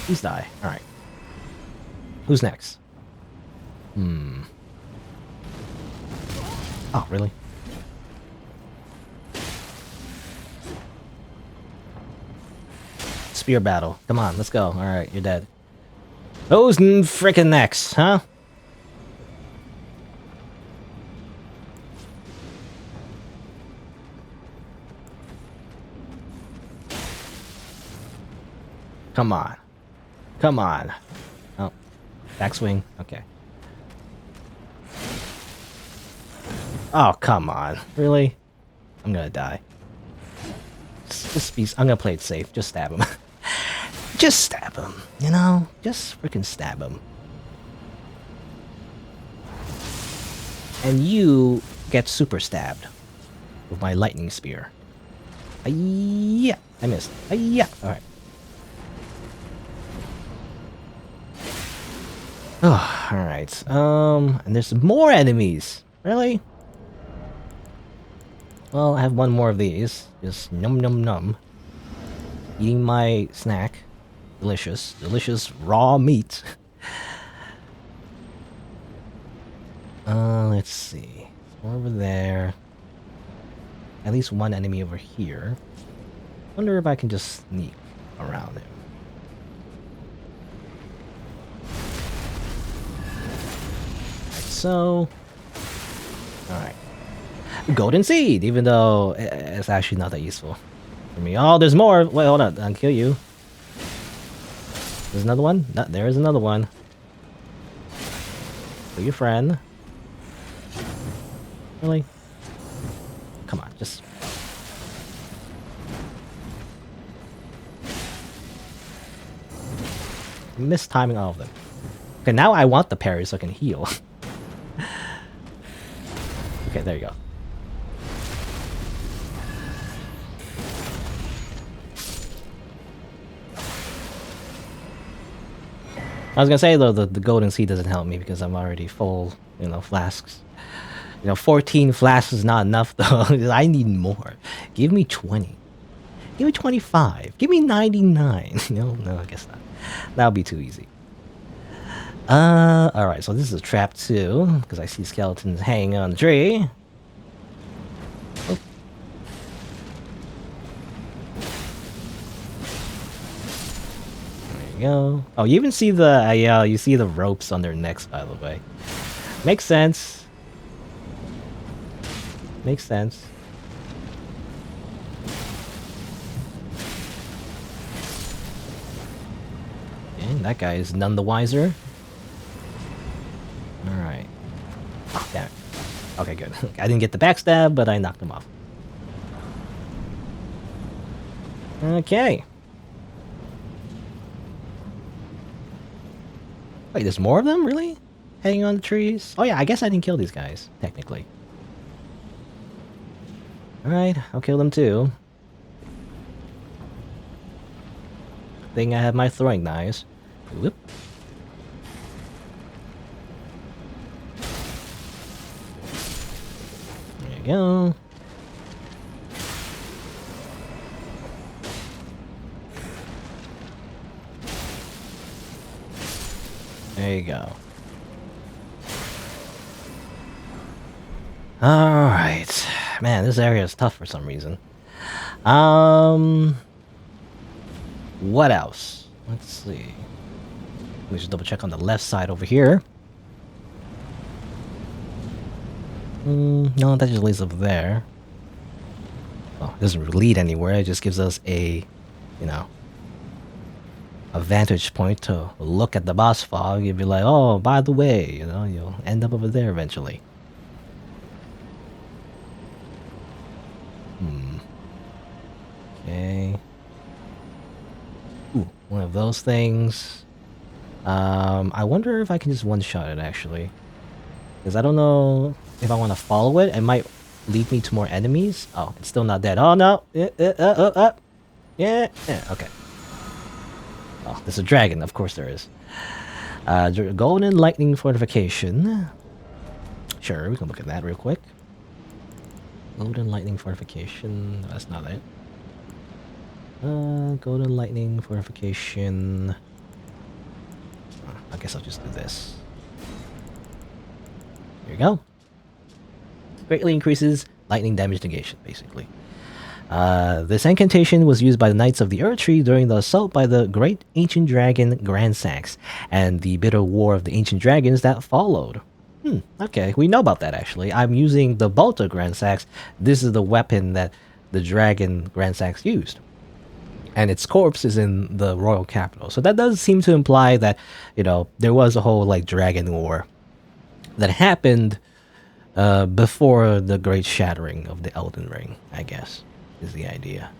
Please die. Alright. Who's next? Oh, really? Spear battle. Come on, let's go. Alright, you're dead. Who's frickin' next, huh? Come on. Come on. Oh. Backswing. Okay. Oh, come on. Really? I'm gonna die. Just be... I'm gonna play it safe. Just stab him. Just stab him. You know? Just freaking stab him. And you get super stabbed with my lightning spear. Yeah, I missed. Yeah. All right. Oh, all right. And there's more enemies. Really? Well, I have one more of these. Just num num num. Eating my snack. Delicious. Delicious raw meat. Let's see. Over there. At least one enemy over here. Wonder if I can just sneak around him. Like so. Alright. Golden seed, even though it's actually not that useful for me. Oh, there's more. Wait, hold on. I'll kill you. There's another one? No, there is another one. Kill your friend. Really? Come on, just... Mistiming all of them. Okay, now I want the parry so I can heal. Okay, there you go. I was gonna say though, the golden seed doesn't help me because I'm already full, you know, flasks. You know, 14 flasks is not enough though. I need more. Give me 20. Give me 25. Give me 99. No, I guess not. That'll be too easy. Alright, so this is a trap too, because I see skeletons hanging on the tree. Oh. There you go. Oh, you even see the, you see the ropes on their necks, by the way. Makes sense. Makes sense. And that guy is none the wiser. Alright. Oh, damn it. Okay, good. I didn't get the backstab, but I knocked him off. Okay. Wait, there's more of them? Really? Hanging on the trees? Oh yeah, I guess I didn't kill these guys, technically. Alright, I'll kill them too. Thing I have my throwing knives. Whoop. There you go. There you go. Alright. Man, this area is tough for some reason. What else? Let's see. We should double check on the left side over here. No, that just leads up there. Oh, it doesn't lead anywhere. It just gives us a, you know, a vantage point to look at the boss fog. You'd be like, oh, by the way, you know, you'll end up over there eventually. Okay. Ooh, one of those things. I wonder if I can just one-shot it, actually. Because I don't know if I want to follow it. It might lead me to more enemies. Oh, it's still not dead. Oh, no. Yeah. Okay. Oh, there's a dragon. Of course there is. Golden Lightning Fortification. Sure, we can look at that real quick. Golden Lightning Fortification. No, that's not it. Golden Lightning Fortification. I guess I'll just do this. Here you go. Greatly increases lightning damage negation, basically. This incantation was used by the Knights of the Erdtree during the assault by the Great Ancient Dragon Grandsax and the bitter war of the Ancient Dragons that followed. Okay, we know about that actually. I'm using the Bolter Grandsax. This is the weapon that the Dragon Grandsax used. And its corpse is in the royal capital. So that does seem to imply that, you know, there was a whole like dragon war that happened before the great shattering of the Elden Ring, I guess, is the idea.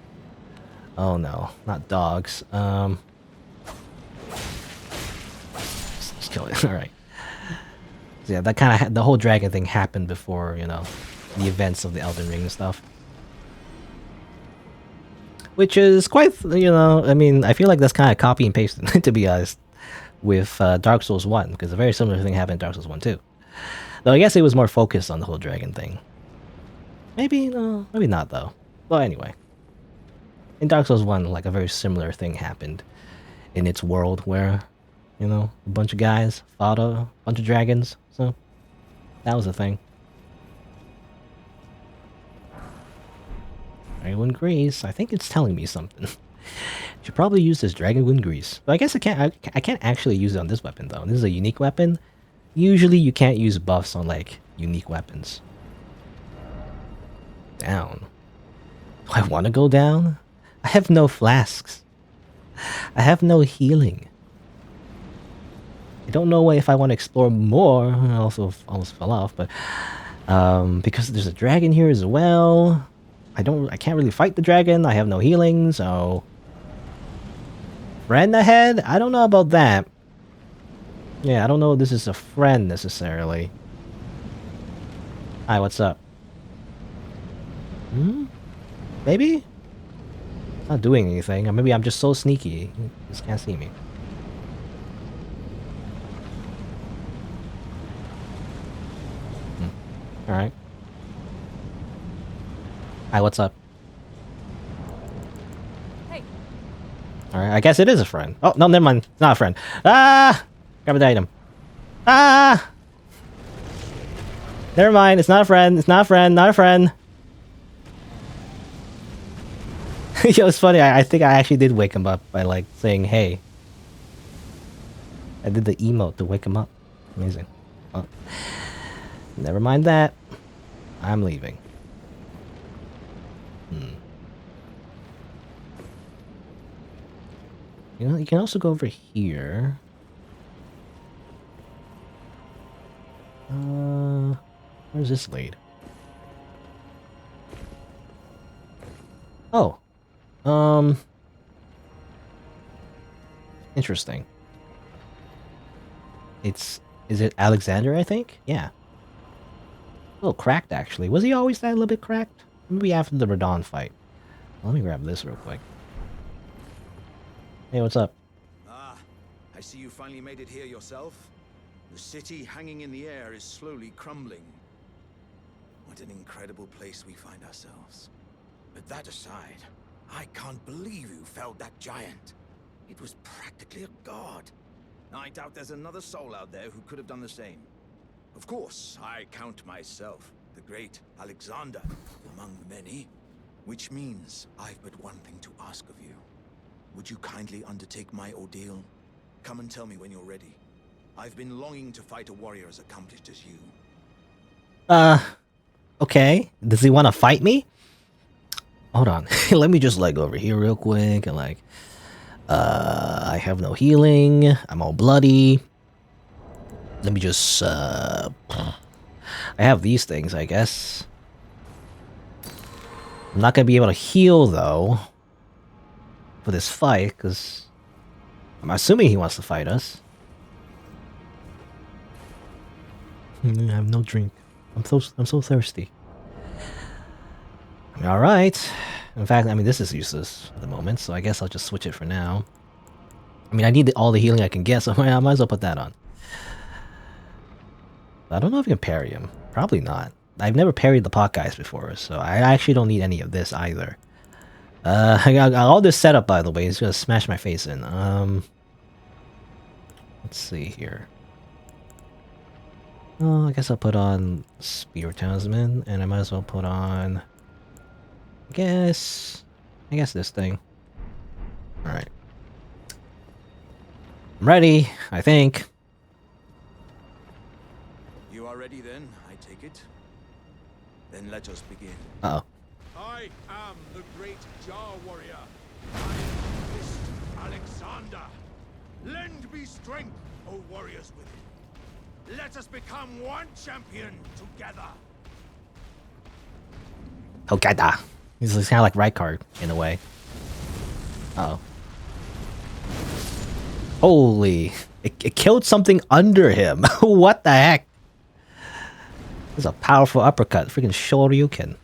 Oh no, not dogs. Just kill it. All right. So yeah, that kind of the whole dragon thing happened before, you know, the events of the Elden Ring and stuff. Which is quite, you know, I mean, I feel like that's kind of copy and pasted, to be honest, with Dark Souls 1, because a very similar thing happened in Dark Souls 1 too. Though I guess it was more focused on the whole dragon thing. Maybe, no, maybe not though. Well, anyway. In Dark Souls 1, like a very similar thing happened in its world where, you know, a bunch of guys fought a bunch of dragons, so that was a thing. Dragonwood Grease. I think it's telling me something. Should probably use this Dragonwood Grease. But I guess I can't actually use it on this weapon though. This is a unique weapon. Usually you can't use buffs on like unique weapons. Down. Do I want to go down? I have no flasks. I have no healing. I don't know if I want to explore more. I also almost fell off, but because there's a dragon here as well. I can't really fight the dragon. I have no healing, so friend ahead? I don't know about that. Yeah, I don't know if this is a friend necessarily. Hi, what's up? Maybe? Not doing anything. Or maybe I'm just so sneaky. You just can't see me. Alright. Hi, what's up? Hey. Alright, I guess it is a friend. Oh, no, never mind. It's not a friend. Ah! Grab the item. Ah! Never mind. It's not a friend. It's not a friend. Not a friend. Yo, it's funny. I think I actually did wake him up by, like, saying, hey. I did the emote to wake him up. Amazing. Oh. Never mind that. I'm leaving. You know, you can also go over here. Where's this lead? Oh. Interesting. Is it Alexander, I think? Yeah. A little cracked, actually. Was he always that a little bit cracked? Maybe after the Radon fight. Let me grab this real quick. Hey, what's up? Ah, I see you finally made it here yourself. The city hanging in the air is slowly crumbling. What an incredible place we find ourselves. But that aside, I can't believe you felled that giant. It was practically a god. I doubt there's another soul out there who could have done the same. Of course, I count myself, the great Alexander, among the many. Which means I've but one thing to ask of you. Would you kindly undertake my ordeal? Come and tell me when you're ready. I've been longing to fight a warrior as accomplished as you. Okay. Does he want to fight me? Hold on. Let me just, like, go over here real quick and, like, I have no healing. I'm all bloody. Let me just, I have these things, I guess. I'm not gonna be able to heal, though, for this fight, because I'm assuming he wants to fight us. I have no drink. I'm so thirsty. All right. In fact, I mean this is useless at the moment, so I guess I'll just switch it for now. I mean I need all the healing I can get, so I might as well put that on. I don't know if I can parry him. Probably not. I've never parried the pot guys before, so I actually don't need any of this either. I got all this setup, by the way. It's gonna smash my face in. Let's see here. Oh, I guess I'll put on Spear Talisman, and I might as well put on... I guess this thing. Alright. I'm ready, I think. You are ready then, I take it? Then let us begin. Uh-oh. I am the great Jar Warrior. I am Fist Alexander. Lend me strength, O warriors within. Let us become one champion together. Hokada. He's kind of like Rykard, in a way. Uh-oh. Holy. It killed something under him. What the heck? This is a powerful uppercut. Freaking Shoryuken.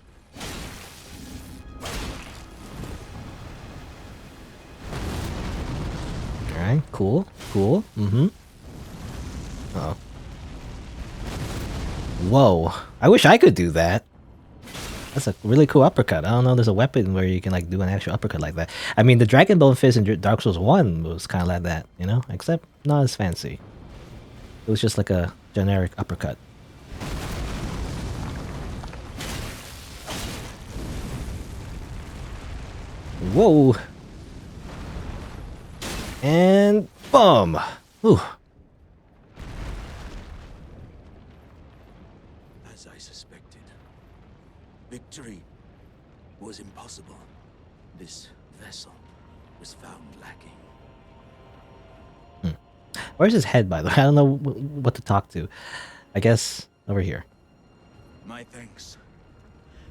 Alright, cool. Cool. Mm-hmm. Uh-oh. Whoa. I wish I could do that. That's a really cool uppercut. I don't know there's a weapon where you can like do an actual uppercut like that. I mean, the Dragon Bone Fist in Dark Souls 1 was kind of like that, you know? Except not as fancy. It was just like a generic uppercut. Whoa! And boom! Ooh. As I suspected, victory was impossible. This vessel was found lacking. Where's his head, by the way? I don't know what to talk to. I guess over here. My thanks.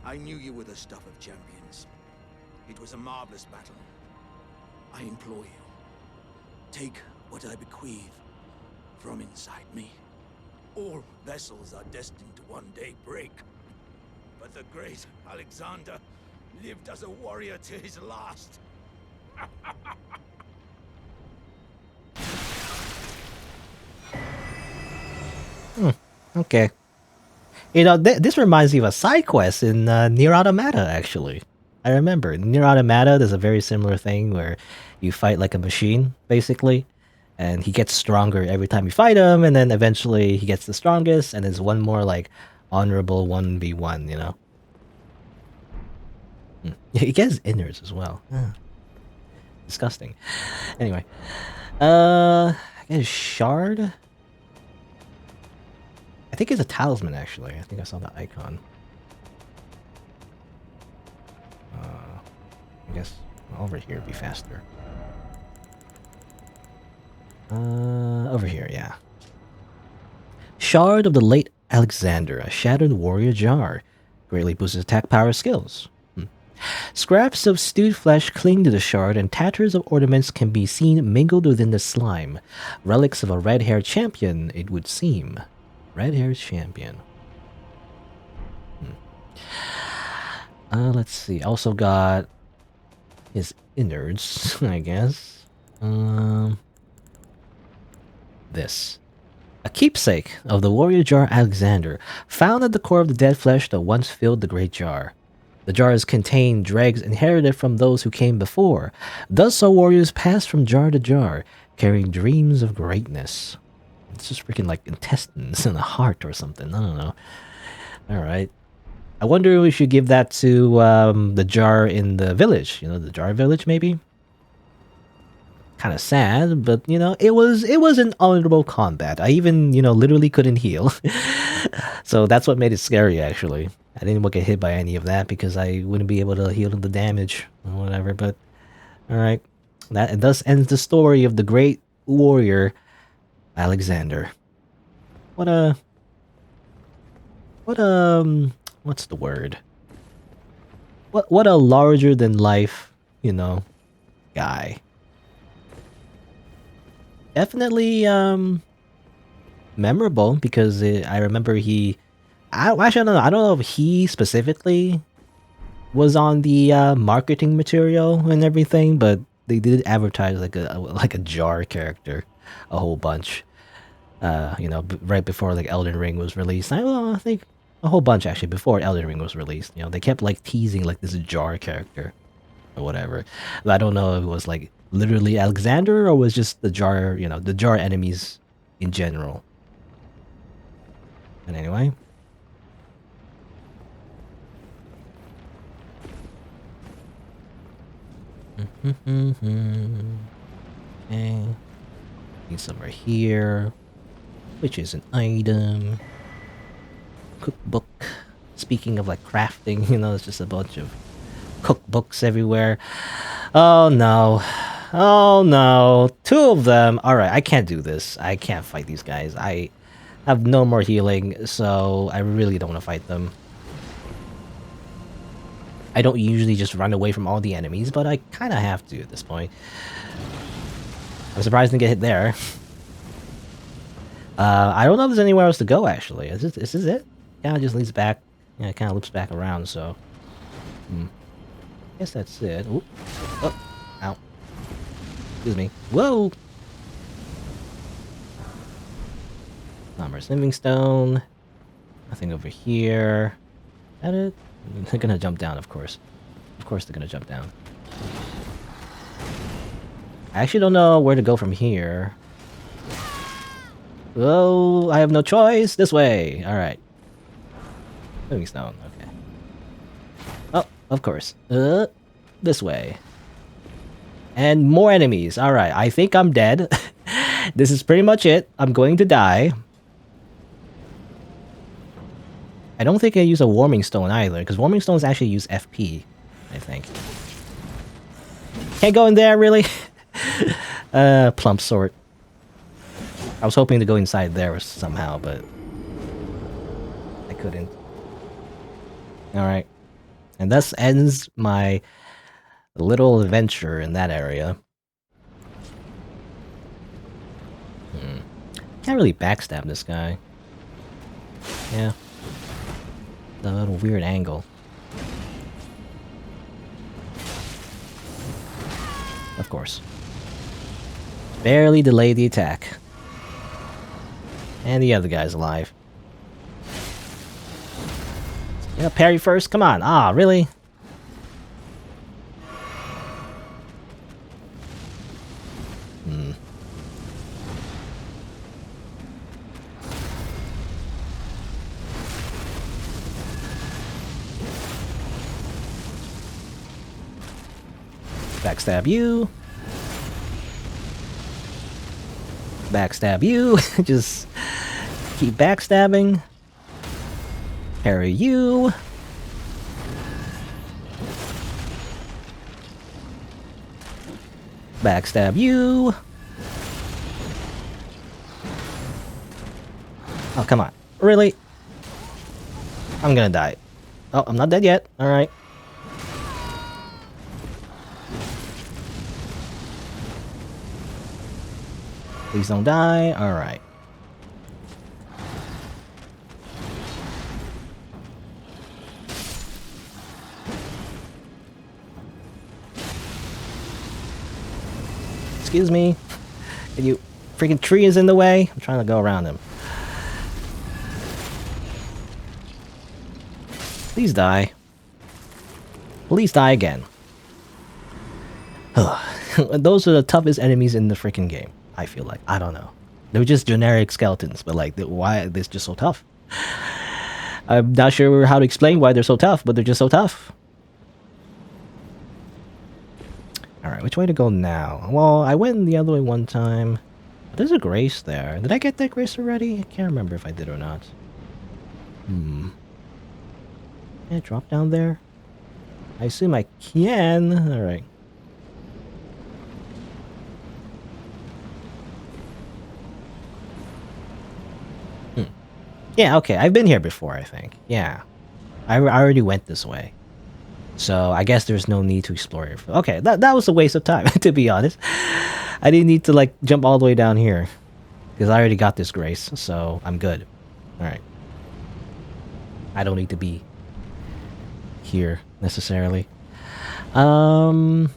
I knew you were the stuff of champions. It was a marvelous battle. I implore you, take what I bequeath from inside me. All vessels are destined to one day break. But the great Alexander lived as a warrior to his last. Okay. You know, this reminds me of a side quest in Nier Automata, actually. I remember. In Nier Automata, there's a very similar thing where you fight like a machine, basically. And he gets stronger every time you fight him, and then eventually he gets the strongest, and there's one more, like, honorable 1v1, you know? He gets innards as well. Disgusting. Anyway. I guess Shard? I think it's a talisman, actually. I think I saw the icon. I guess over here would be faster. Over here, yeah. Shard of the late Alexander, a shattered warrior jar. Greatly boosts attack power skills. Scraps of stewed flesh cling to the shard, and tatters of ornaments can be seen mingled within the slime. Relics of a red-haired champion, it would seem. Red-haired champion. Let's see. Also got his innards, I guess. This. A keepsake of the warrior jar Alexander, found at the core of the dead flesh that once filled the great jar. The jars contain dregs inherited from those who came before. Thus saw warriors pass from jar to jar, carrying dreams of greatness. It's just freaking like intestines and a heart or something. I don't know. Alright. I wonder if we should give that to the jar in the village. You know, the jar village maybe? Kind of sad, but you know, it was an honorable combat. I even, you know, literally couldn't heal. So that's what made it scary, actually. I didn't get hit by any of that because I wouldn't be able to heal the damage or whatever, but alright. That thus ends the story of the great warrior Alexander. What's the word? What a larger than life, you know, guy. Definitely memorable because I remember actually, I don't know. I don't know if he specifically was on the marketing material and everything, but they did advertise like a jar character, a whole bunch. You know, right before like Elden Ring was released. I think a whole bunch actually before Elden Ring was released. You know, they kept like teasing like this jar character or whatever. But I don't know if it was like literally Alexander or was just the jar, you know, the jar enemies in general. And anyway. Okay. Need somewhere here. Which is an item. Cookbook. Speaking of like crafting, you know, it's just a bunch of cookbooks everywhere. Oh no. Oh no. 2 of them. Alright, I can't do this. I can't fight these guys. I have no more healing, so I really don't want to fight them. I don't usually just run away from all the enemies, but I kind of have to at this point. I'm surprised I didn't get hit there. I don't know if there's anywhere else to go, actually. Is this it? Kind of just leads back. Yeah, it kind of loops back around, so... Guess that's it. Oop. Oh, ow. Excuse me. Whoa! Summer's Living Stone. Nothing over here. Is that it? They're gonna jump down, of course. Of course they're gonna jump down. I actually don't know where to go from here. Oh, I have no choice. This way. Alright. Living Stone. Okay. Oh, of course. This way. And more enemies. Alright, I think I'm dead. This is pretty much it. I'm going to die. I don't think I use a Warming Stone either, because Warming Stones actually use FP, I think. Can't go in there, really? Plump sort. I was hoping to go inside there somehow, but I couldn't. Alright. And thus ends my little adventure in that area. Can't really backstab this guy. Yeah. A little weird angle. Of course. Barely delay the attack. And the other guy's alive. Yeah, parry first? Come on. Ah, really? Backstab you. Backstab you. Just keep backstabbing. Parry you. Backstab you. Oh, come on. Really? I'm gonna die. Oh, I'm not dead yet. Alright. Please don't die. Alright. Excuse me. You freaking tree is in the way. I'm trying to go around him. Please die. Please die again. Those are the toughest enemies in the freaking game. I feel like. I don't know. They're just generic skeletons, but like, why they're just so tough? I'm not sure how to explain why they're so tough, but they're just so tough. Alright, which way to go now? Well, I went the other way one time. But there's a grace there. Did I get that grace already? I can't remember if I did or not. Can I drop down there? I assume I can. Alright. Yeah, okay. I've been here before, I think. Yeah. I already went this way. So, I guess there's no need to explore it. Okay, that was a waste of time, to be honest. I didn't need to, like, jump all the way down here. Because I already got this grace, so I'm good. Alright. I don't need to be here, necessarily. And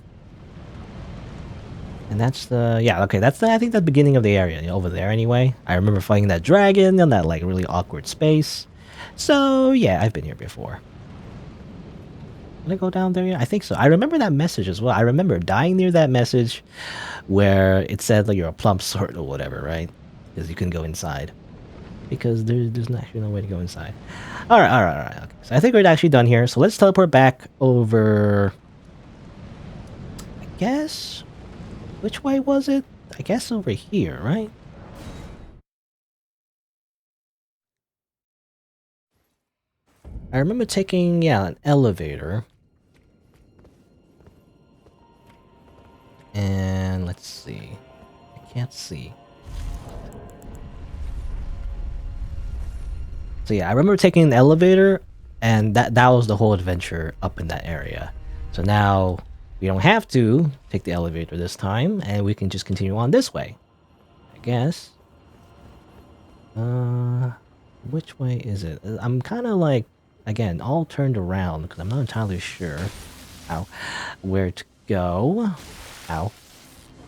that's the... Yeah, okay, that's the... I think the beginning of the area, over there anyway. I remember fighting that dragon in that, like, really awkward space. So, yeah, I've been here before. Did I go down there yet? I think so. I remember that message as well. I remember dying near that message where it said, like, you're a plump sort or whatever, right? Because you couldn't go inside. Because there's actually no way to go inside. Alright. Okay. So I think we're actually done here. So let's teleport back over... I guess... Which way was it? I guess over here, right? I remember taking, yeah, an elevator. And let's see. I can't see. So yeah, I remember taking an elevator, and that was the whole adventure up in that area. So now we don't have to take the elevator this time, and we can just continue on this way. I guess. Which way is it? I'm kind of like, again, all turned around because I'm not entirely sure where to go. Ow.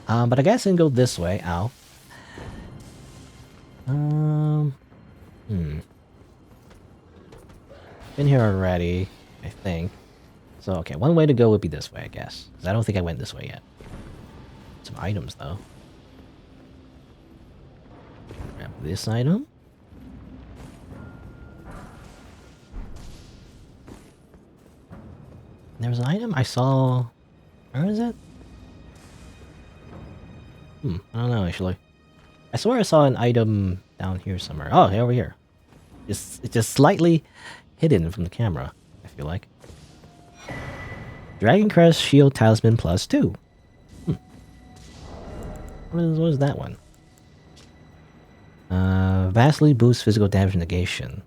But I guess I can go this way. Ow. Been here already, I think. So, okay, one way to go would be this way, I guess. Because I don't think I went this way yet. Some items, though. Grab this item. There was an item I saw... Where is it? I don't know, actually. I swear I saw an item down here somewhere. Oh, over here. It's just slightly hidden from the camera, I feel like. Dragon Crest Shield Talisman +2. What is that one? Vastly boosts physical damage negation.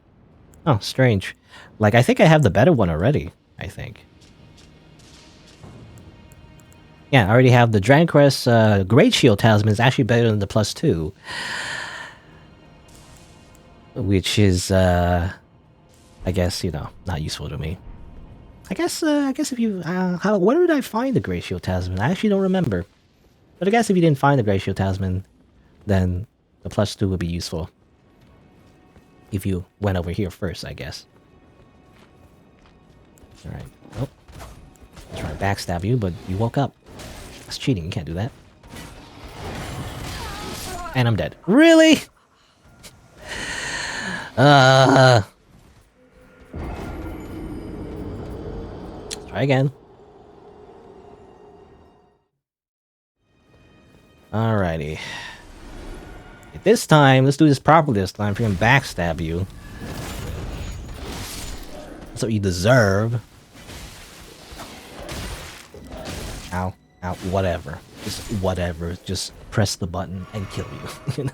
Oh, strange. Like, I think I have the better one already, I think. Yeah, I already have the Dragon Crest Great Shield Talisman is actually better than the +2. Which is, I guess, you know, not useful to me. I guess if you, where did I find the Great Shield Talisman? I actually don't remember. But I guess if you didn't find the Great Shield Talisman, then the +2 would be useful. If you went over here first, I guess. Alright. Oh. I'll try to backstab you, but you woke up. That's cheating, you can't do that. And I'm dead. Really? Try again. Alrighty. This time, let's do this properly this time. If you're gonna backstab you. That's what you deserve. Ow. Ow. Whatever. Just whatever. Just press the button and kill you. You know?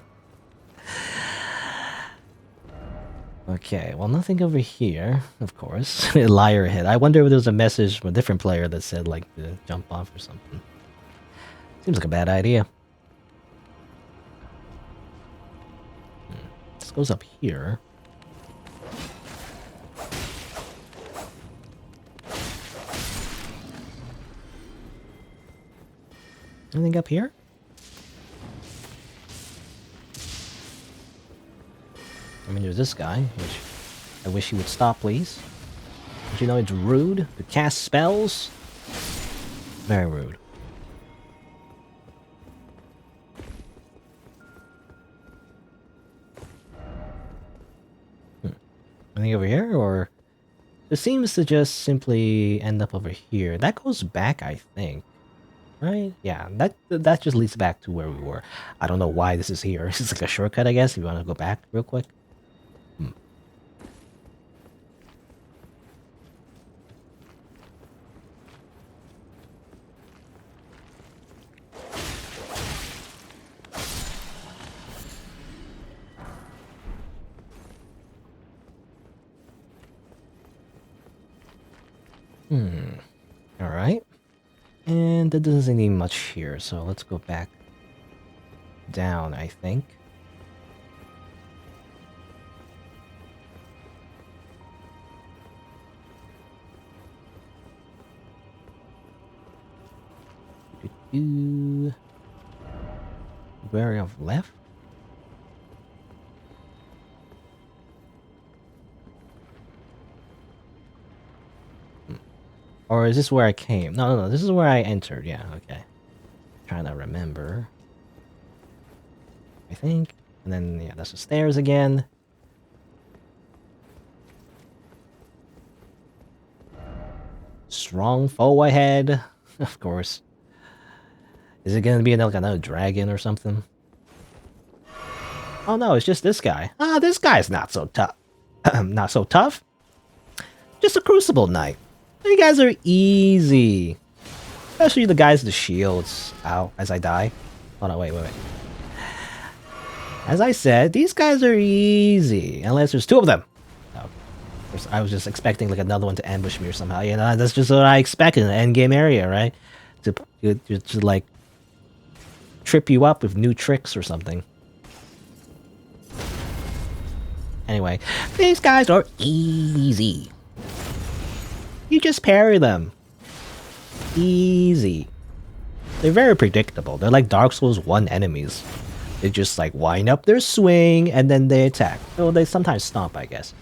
Okay, well, nothing over here, of course. Liar head. I wonder if there was a message from a different player that said, like, to jump off or something. Seems like a bad idea. This goes up here. Anything up here? I mean, there's this guy, which I wish he would stop, please. Don't you know it's rude to cast spells? Very rude. Anything over here, or... It seems to just simply end up over here. That goes back, I think. Right? Yeah, that just leads back to where we were. I don't know why this is here. It's like a shortcut, I guess, if you want to go back real quick. Alright. And there doesn't seem much here, so let's go back down, I think. do. Where I've left? Or is this where I came? No, this is where I entered. Yeah, okay. Trying to remember. I think. And then, yeah, that's the stairs again. Strong foe ahead. Of course. Is it gonna be like another dragon or something? Oh no, it's just this guy. Ah, this guy's not so tough. Not so tough. Just a crucible knight. You guys are easy. Especially the guys with the shields. Ow, as I die. Oh no, wait. As I said, these guys are easy. Unless there's two of them. Oh, I was just expecting like another one to ambush me or somehow. You know, that's just what I expect in an endgame area, right? To like trip you up with new tricks or something. Anyway, these guys are easy. You just parry them. Easy. They're very predictable. They're like Dark Souls 1 enemies. They just like wind up their swing and then they attack. Well, they sometimes stomp, I guess.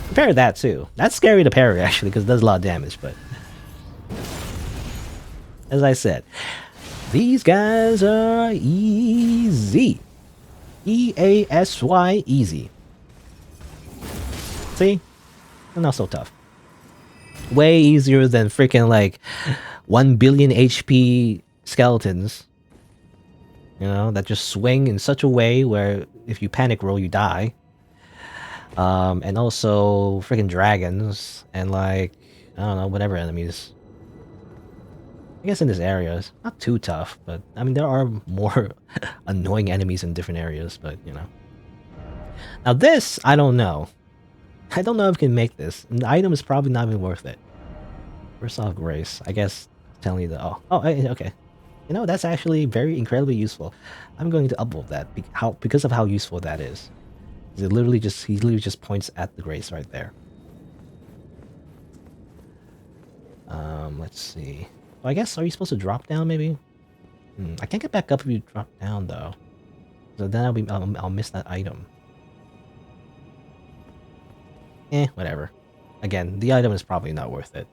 Compare that too. That's scary to parry actually because it does a lot of damage, but... As I said, these guys are easy. E-A-S-Y, easy. See? They're not so tough. Way easier than freaking like 1 billion HP skeletons. You know, that just swing in such a way where if you panic roll, you die. And also freaking dragons and like, I don't know, whatever enemies. I guess in this area, it's not too tough, but I mean, there are more annoying enemies in different areas, but you know. Now this, I don't know. I don't know if we can make this. And the item is probably not even worth it. First off, Grace. I guess telling you the... Oh, okay. You know, that's actually very incredibly useful. I'm going to upvote that because of how useful that is. He literally just points at the Grace right there. Let's see. Well, I guess, are you supposed to drop down maybe? I can't get back up if you drop down though. So then I'll miss that item. Whatever. Again, the item is probably not worth it.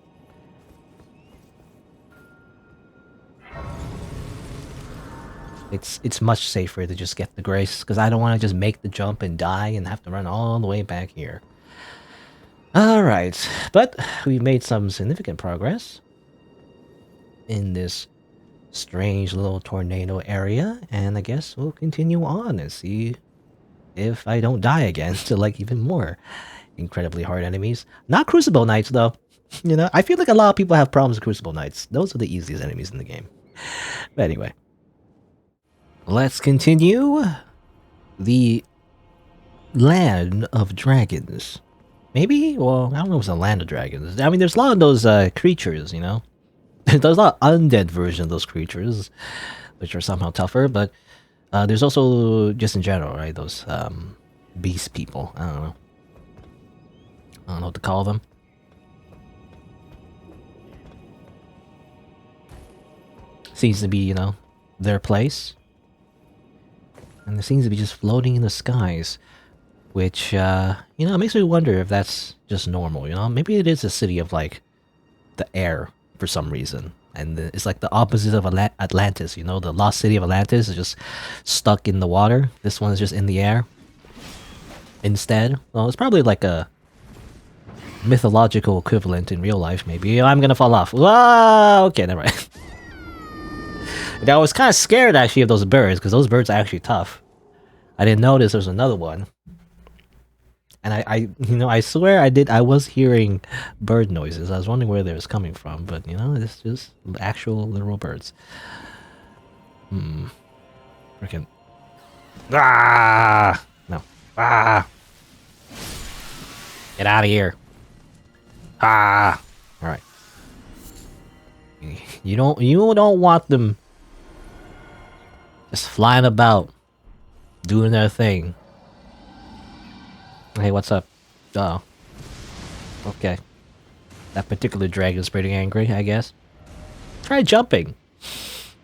It's much safer to just get the Grace, because I don't want to just make the jump and die and have to run all the way back here. Alright, but we made some significant progress in this strange little tornado area, and I guess we'll continue on and see if I don't die again to like even more incredibly hard enemies. Not Crucible Knights though. You know, I feel like a lot of people have problems with Crucible Knights. Those are the easiest enemies in the game. But anyway. Let's continue. The Land of Dragons. Maybe? Well, I don't know if it's a Land of Dragons. I mean, there's a lot of those creatures, you know? There's a lot of undead versions of those creatures, which are somehow tougher, but there's also, just in general, right, those beast people. I don't know what to call them. Seems to be, you know, their place. And it seems to be just floating in the skies. Which, you know, it makes me wonder if that's just normal, you know? Maybe it is a city of, like, the air for some reason. And it's like the opposite of Atlantis, you know? The lost city of Atlantis is just stuck in the water. This one is just in the air. Instead. Well, it's probably like a mythological equivalent in real life, maybe. I'm gonna fall off. Whoa! Okay, never mind. I was kind of scared, actually, of those birds, because those birds are actually tough. I didn't notice there's another one. And you know, I swear I was hearing bird noises. I was wondering where they was coming from, but you know, it's just actual literal birds. Freaking. Ah! No. Ah! Get out of here. Ah! Alright. You don't want them just flying about, doing their thing. Hey, what's up? Oh. Okay. That particular dragon is pretty angry, I guess. Try jumping.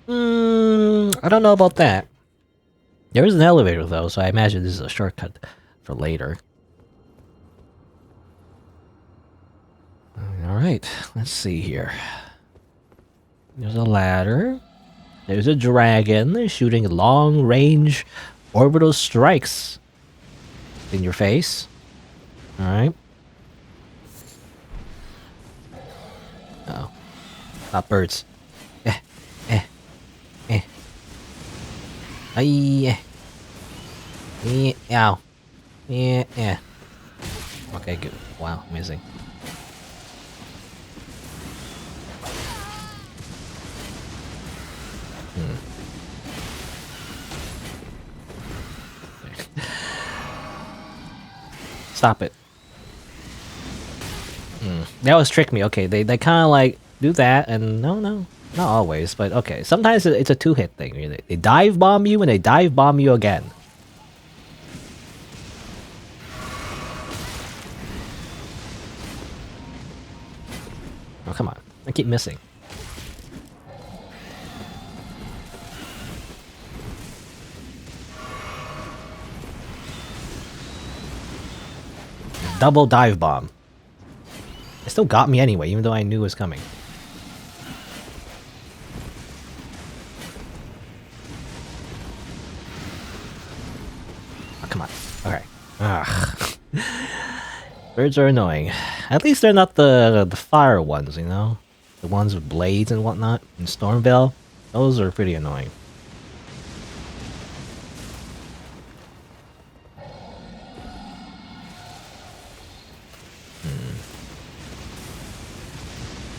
I don't know about that. There is an elevator though, so I imagine this is a shortcut for later. Alright, let's see here. There's a ladder. There's a dragon shooting long-range orbital strikes in your face. Alright. Oh. Not birds. Ay. Ow. Yeah. Okay, good. Wow, amazing. Stop it. They always trick me. Okay, they kind of like do that, and no, not always, but okay. Sometimes it's a two-hit thing. They dive bomb you, and they dive bomb you again. Oh, come on. I keep missing. Double dive bomb. It still got me anyway, even though I knew it was coming. Oh, come on. Okay. Ugh. Birds are annoying. At least they're not the fire ones, you know? The ones with blades and whatnot in Stormvale. Those are pretty annoying.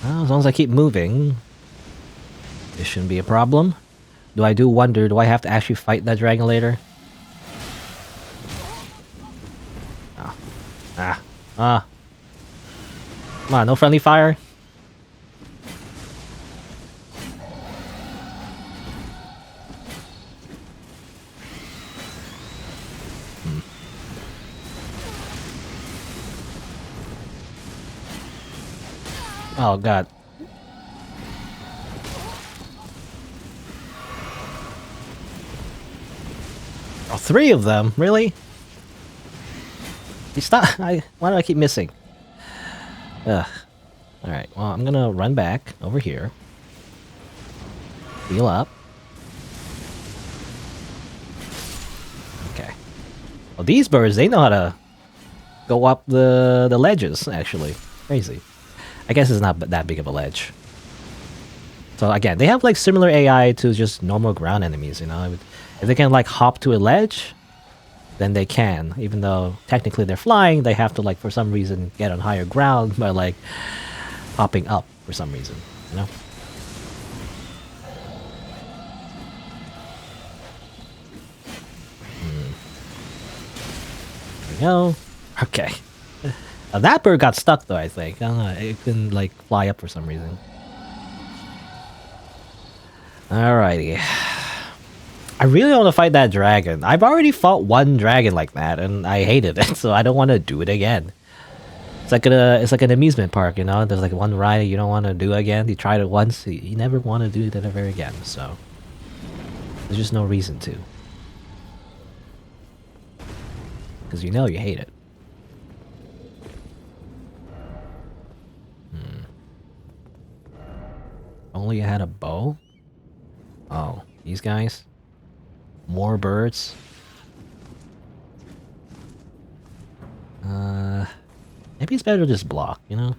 Well, as long as I keep moving, this shouldn't be a problem. I do wonder, do I have to actually fight that dragon later? Oh. Come on, no friendly fire? Oh god. Oh, 3 of them? Really? You stop. Why do I keep missing? Ugh. Alright, well, I'm gonna run back over here. Heal up. Okay. Well, these birds, they know how to go up the ledges, actually. Crazy. I guess it's not that big of a ledge. So again, they have like similar AI to just normal ground enemies, you know? If they can like hop to a ledge, then they can. Even though technically they're flying, they have to like for some reason get on higher ground by like hopping up for some reason, you know? There we go. Okay. That bird got stuck though, I think. I don't know, it couldn't like fly up for some reason. Alrighty. I really want to fight that dragon. I've already fought one dragon like that, and I hated it, so I don't want to do it again. It's like an amusement park, you know? There's like one ride you don't want to do again. You tried it once, you never want to do it ever again, so... There's just no reason to. Because you know you hate it. Only had a bow? Oh, these guys? More birds? Maybe it's better to just block, you know?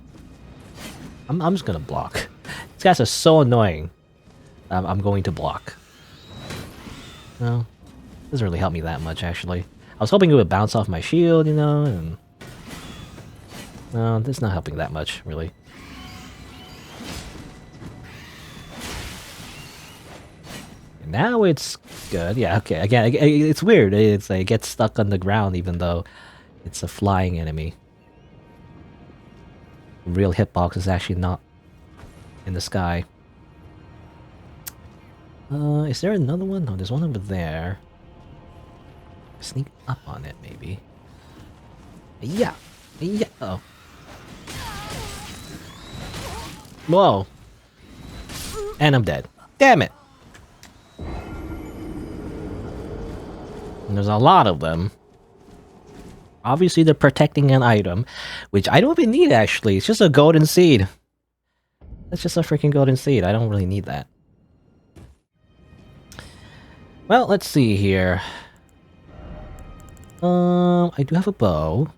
I'm just gonna block. These guys are so annoying. I'm going to block. No, doesn't really help me that much, actually. I was hoping it would bounce off my shield, you know, and... No, that's not helping that much, really. Now it's good. Yeah, okay. Again, it's weird. It's like it gets stuck on the ground even though it's a flying enemy. The real hitbox is actually not in the sky. Is there another one? No, there's one over there. Sneak up on it, maybe. Yeah. Yeah. Oh. Whoa. And I'm dead. Damn it. And there's a lot of them. Obviously, they're protecting an item, which I don't even need, actually. It's just a golden seed. That's just a freaking golden seed. I don't really need that. Well, let's see here. I do have a bow.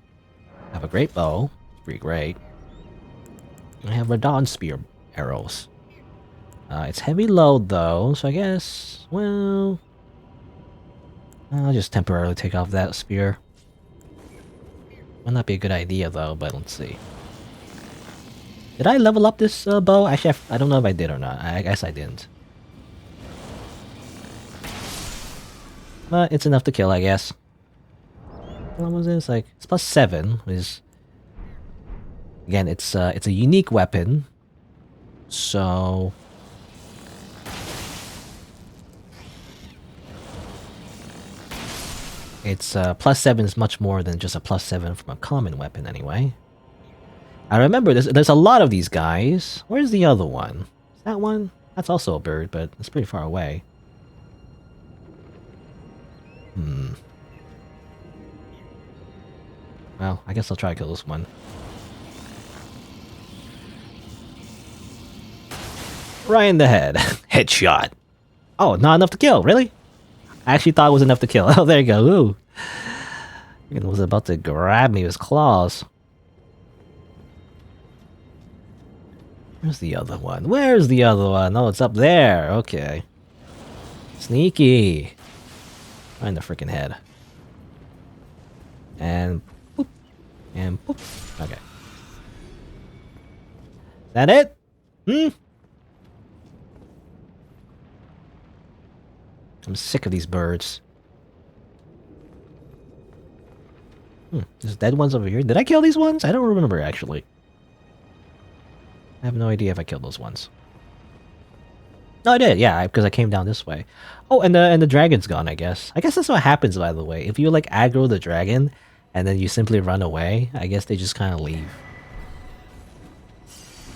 I have a great bow. It's pretty great. I have Radon Spear arrows. It's heavy load, though, so I guess, well... I'll just temporarily take off that spear. Might not be a good idea, though, but let's see. Did I level up this bow? Actually, I don't know if I did or not. I guess I didn't. But it's enough to kill, I guess. What was this? Like, it's +7, which is... Again, it's a unique weapon. So... It's +7 is much more than just a +7 from a common weapon, anyway. I remember there's a lot of these guys. Where's the other one? Is that one? That's also a bird, but it's pretty far away. Well, I guess I'll try to kill this one. Right in the head. Headshot. Oh, not enough to kill, really? I actually thought it was enough to kill. Oh, there you go. Ooh. It was about to grab me with his claws. Where's the other one? Where's the other one? Oh, it's up there. Okay. Sneaky. Right in the freaking head. And boop. And boop. Okay. Is that it? I'm sick of these birds. There's dead ones over here. Did I kill these ones? I don't remember, actually. I have no idea if I killed those ones. No, I did, yeah, because I came down this way. Oh, and the dragon's gone, I guess. I guess that's what happens, by the way. If you, like, aggro the dragon, and then you simply run away, I guess they just kind of leave.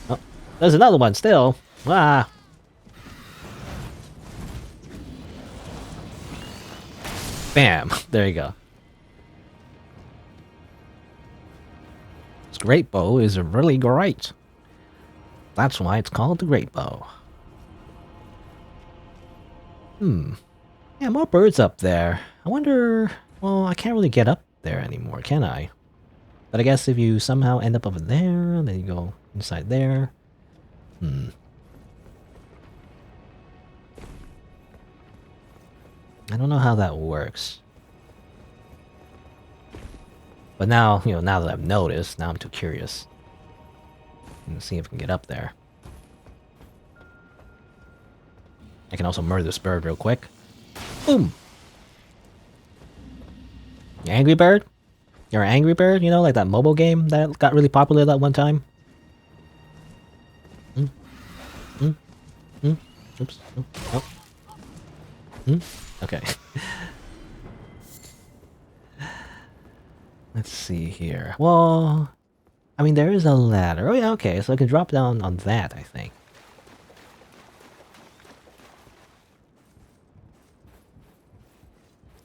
Oh, there's another one still. Ah! Bam! There you go. This great bow is really great. That's why it's called the great bow. Yeah, more birds up there. I wonder... Well, I can't really get up there anymore, can I? But I guess if you somehow end up over there, then you go inside there. I don't know how that works. But now, you know, now that I've noticed, now I'm too curious. Let's see if I can get up there. I can also murder this bird real quick. Boom! You angry bird? You're an angry bird? You know, like that mobile game that got really popular that one time? Oops. Oh. Okay. Let's see here. Well, I mean, there is a ladder. Oh yeah, okay, so I can drop down on that, I think.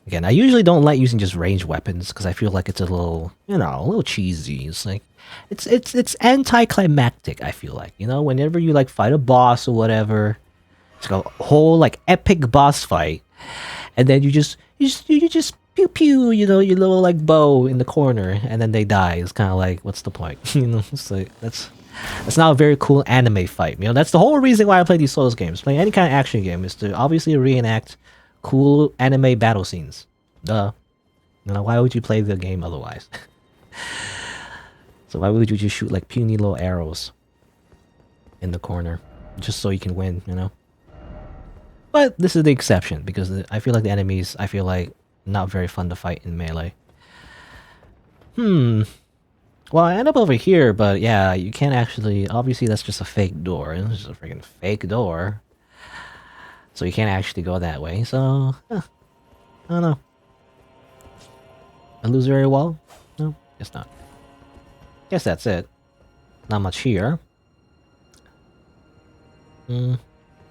Again, I usually don't like using just ranged weapons because I feel like it's a little, you know, a little cheesy. It's like, it's anticlimactic, I feel like. You know, whenever you like fight a boss or whatever, it's like a whole like epic boss fight, and then you just pew pew, you know, your little like bow in the corner, and then they die. It's kind of like, what's the point? You know, it's like that's not a very cool anime fight. You know, that's the whole reason why I play these Souls games. Playing any kind of action game is to obviously reenact cool anime battle scenes. Duh. You know, why would you play the game otherwise? So why would you just shoot like puny little arrows in the corner just so you can win? You know. But this is the exception because I feel like the enemies, I feel like, not very fun to fight in melee. Well, I end up over here, but yeah, you can't actually... Obviously, that's just a fake door. It's just a freaking fake door. So you can't actually go that way, so... I don't know. I lose very well? No, guess not. Guess that's it. Not much here.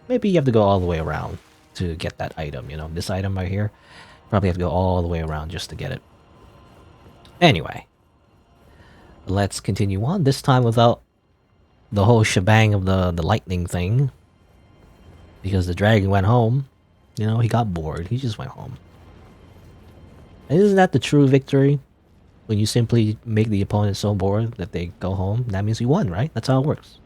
Maybe you have to go all the way around to get that item, you know? This item right here. Probably have to go all the way around just to get it. Anyway, let's continue on. This time without the whole shebang of the lightning thing. Because the dragon went home. You know, he got bored. He just went home. And isn't that the true victory? When you simply make the opponent so bored that they go home, that means you won, right? That's how it works.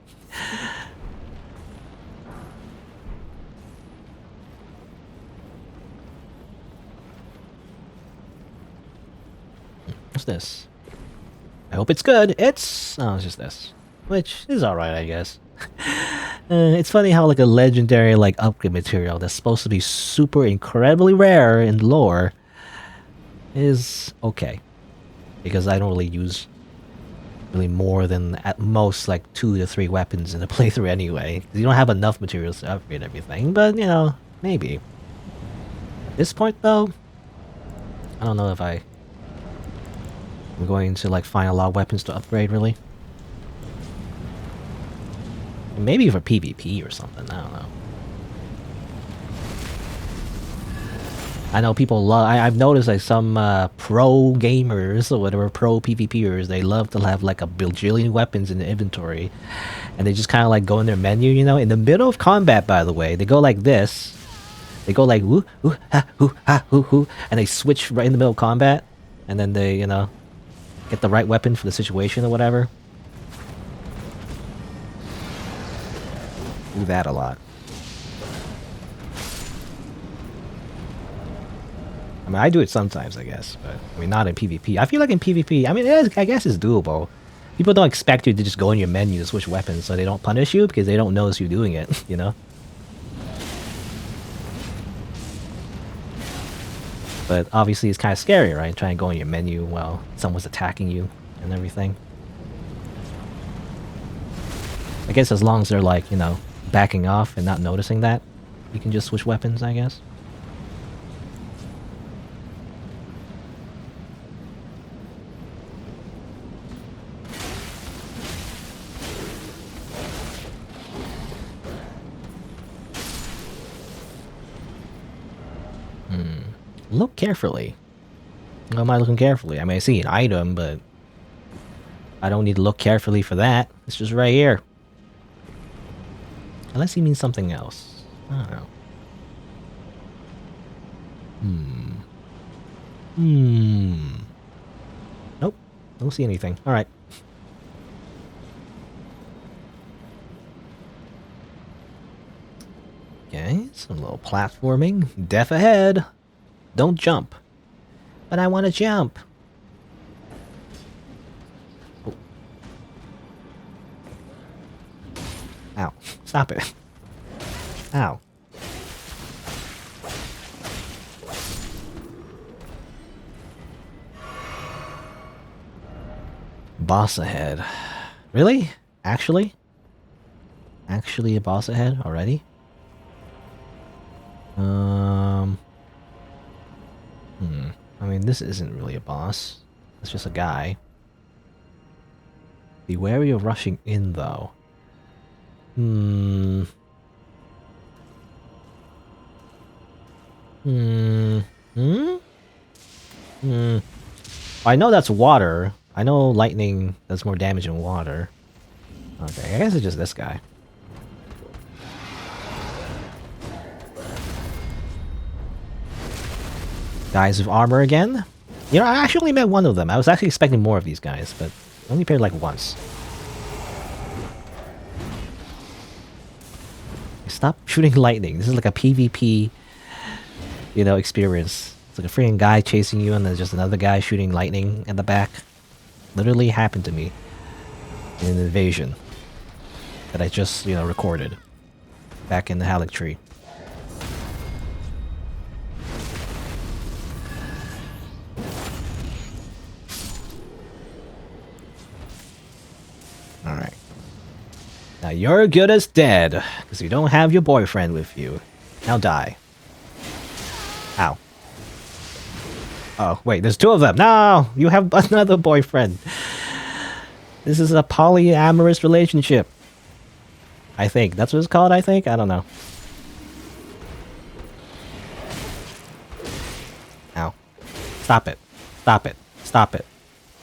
What's this? I hope it's good. It's just this, which is all right, I guess. It's funny how like a legendary like upgrade material that's supposed to be super incredibly rare in lore is okay, because I don't really use really more than at most like 2 to 3 weapons in a playthrough anyway. You don't have enough materials to upgrade everything, but you know, maybe. At this point though, I don't know if I'm going to like find a lot of weapons to upgrade really. Maybe for PvP or something, I don't know. I know people love, I've noticed like some pro gamers or whatever, pro PvPers, they love to have like a bajillion weapons in the inventory. And they just kind of like go in their menu, you know, in the middle of combat, by the way. They go like this. They go like woo, woo, ha, woo, ha, woo, woo. And they switch right in the middle of combat. And then they, you know, get the right weapon for the situation or whatever. Do that a lot. I mean, I do it sometimes, I guess, but I mean, not in PvP. I feel like in PvP, I mean, I guess it's doable. People don't expect you to just go in your menu to switch weapons, so they don't punish you because they don't notice you doing it, you know? But obviously, it's kind of scary, right? Trying to go in your menu while someone's attacking you and everything. I guess as long as they're like, you know, backing off and not noticing that, you can just switch weapons, I guess. Look carefully. Why am I looking carefully? I mean, I see an item, but I don't need to look carefully for that. It's just right here. Unless he means something else. I don't know. Nope. Don't see anything. Alright. Okay, some little platforming. Death ahead. Don't jump. But I want to jump. Oh. Ow. Stop it. Ow. Boss ahead. Really? Actually? Actually a boss ahead already? I mean, this isn't really a boss. It's just a guy. Be wary of rushing in, though. I know that's water. I know lightning does more damage in water. Okay, I guess it's just this guy. Guys with armor again? You know, I actually only met one of them. I was actually expecting more of these guys, but only appeared like once. Stop shooting lightning. This is like a PvP, you know, experience. It's like a freaking guy chasing you and there's just another guy shooting lightning in the back. Literally happened to me in an invasion that I just, you know, recorded back in the Erdtree. Alright. Now you're good as dead, because you don't have your boyfriend with you. Now die. Ow. Oh, wait, there's 2 of them. No! You have another boyfriend. This is a polyamorous relationship. I think. That's what it's called, I think? I don't know. Ow. Stop it. Stop it. Stop it.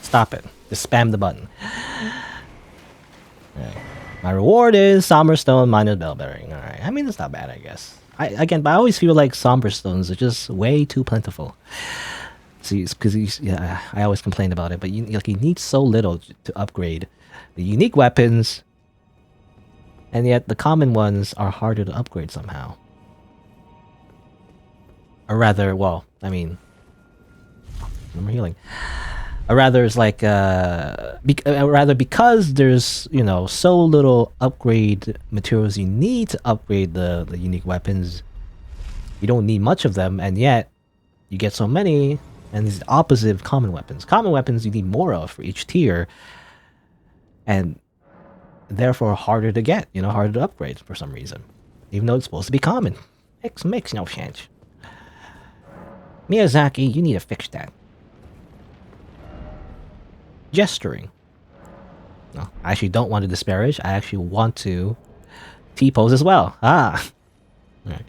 Stop it. Just spam the button. Alright. My reward is Somber Stone minus Bell Bearing. Alright. I mean, it's not bad, I guess. But I always feel like Somber Stones are just way too plentiful. See, because yeah, I always complain about it, but you need so little to upgrade the unique weapons, and yet the common ones are harder to upgrade somehow. Or rather, well, I mean, remember healing. Or rather, it's like, rather because there's, you know, so little upgrade materials you need to upgrade the unique weapons, you don't need much of them, and yet you get so many. And it's the opposite of common weapons. Common weapons you need more of for each tier, and therefore harder to get, you know, harder to upgrade for some reason. Even though it's supposed to be common. Makes no sense. Miyazaki, you need to fix that. Gesturing. No, I actually don't want to disparage. I actually want to T-pose as well. Ah! Alright.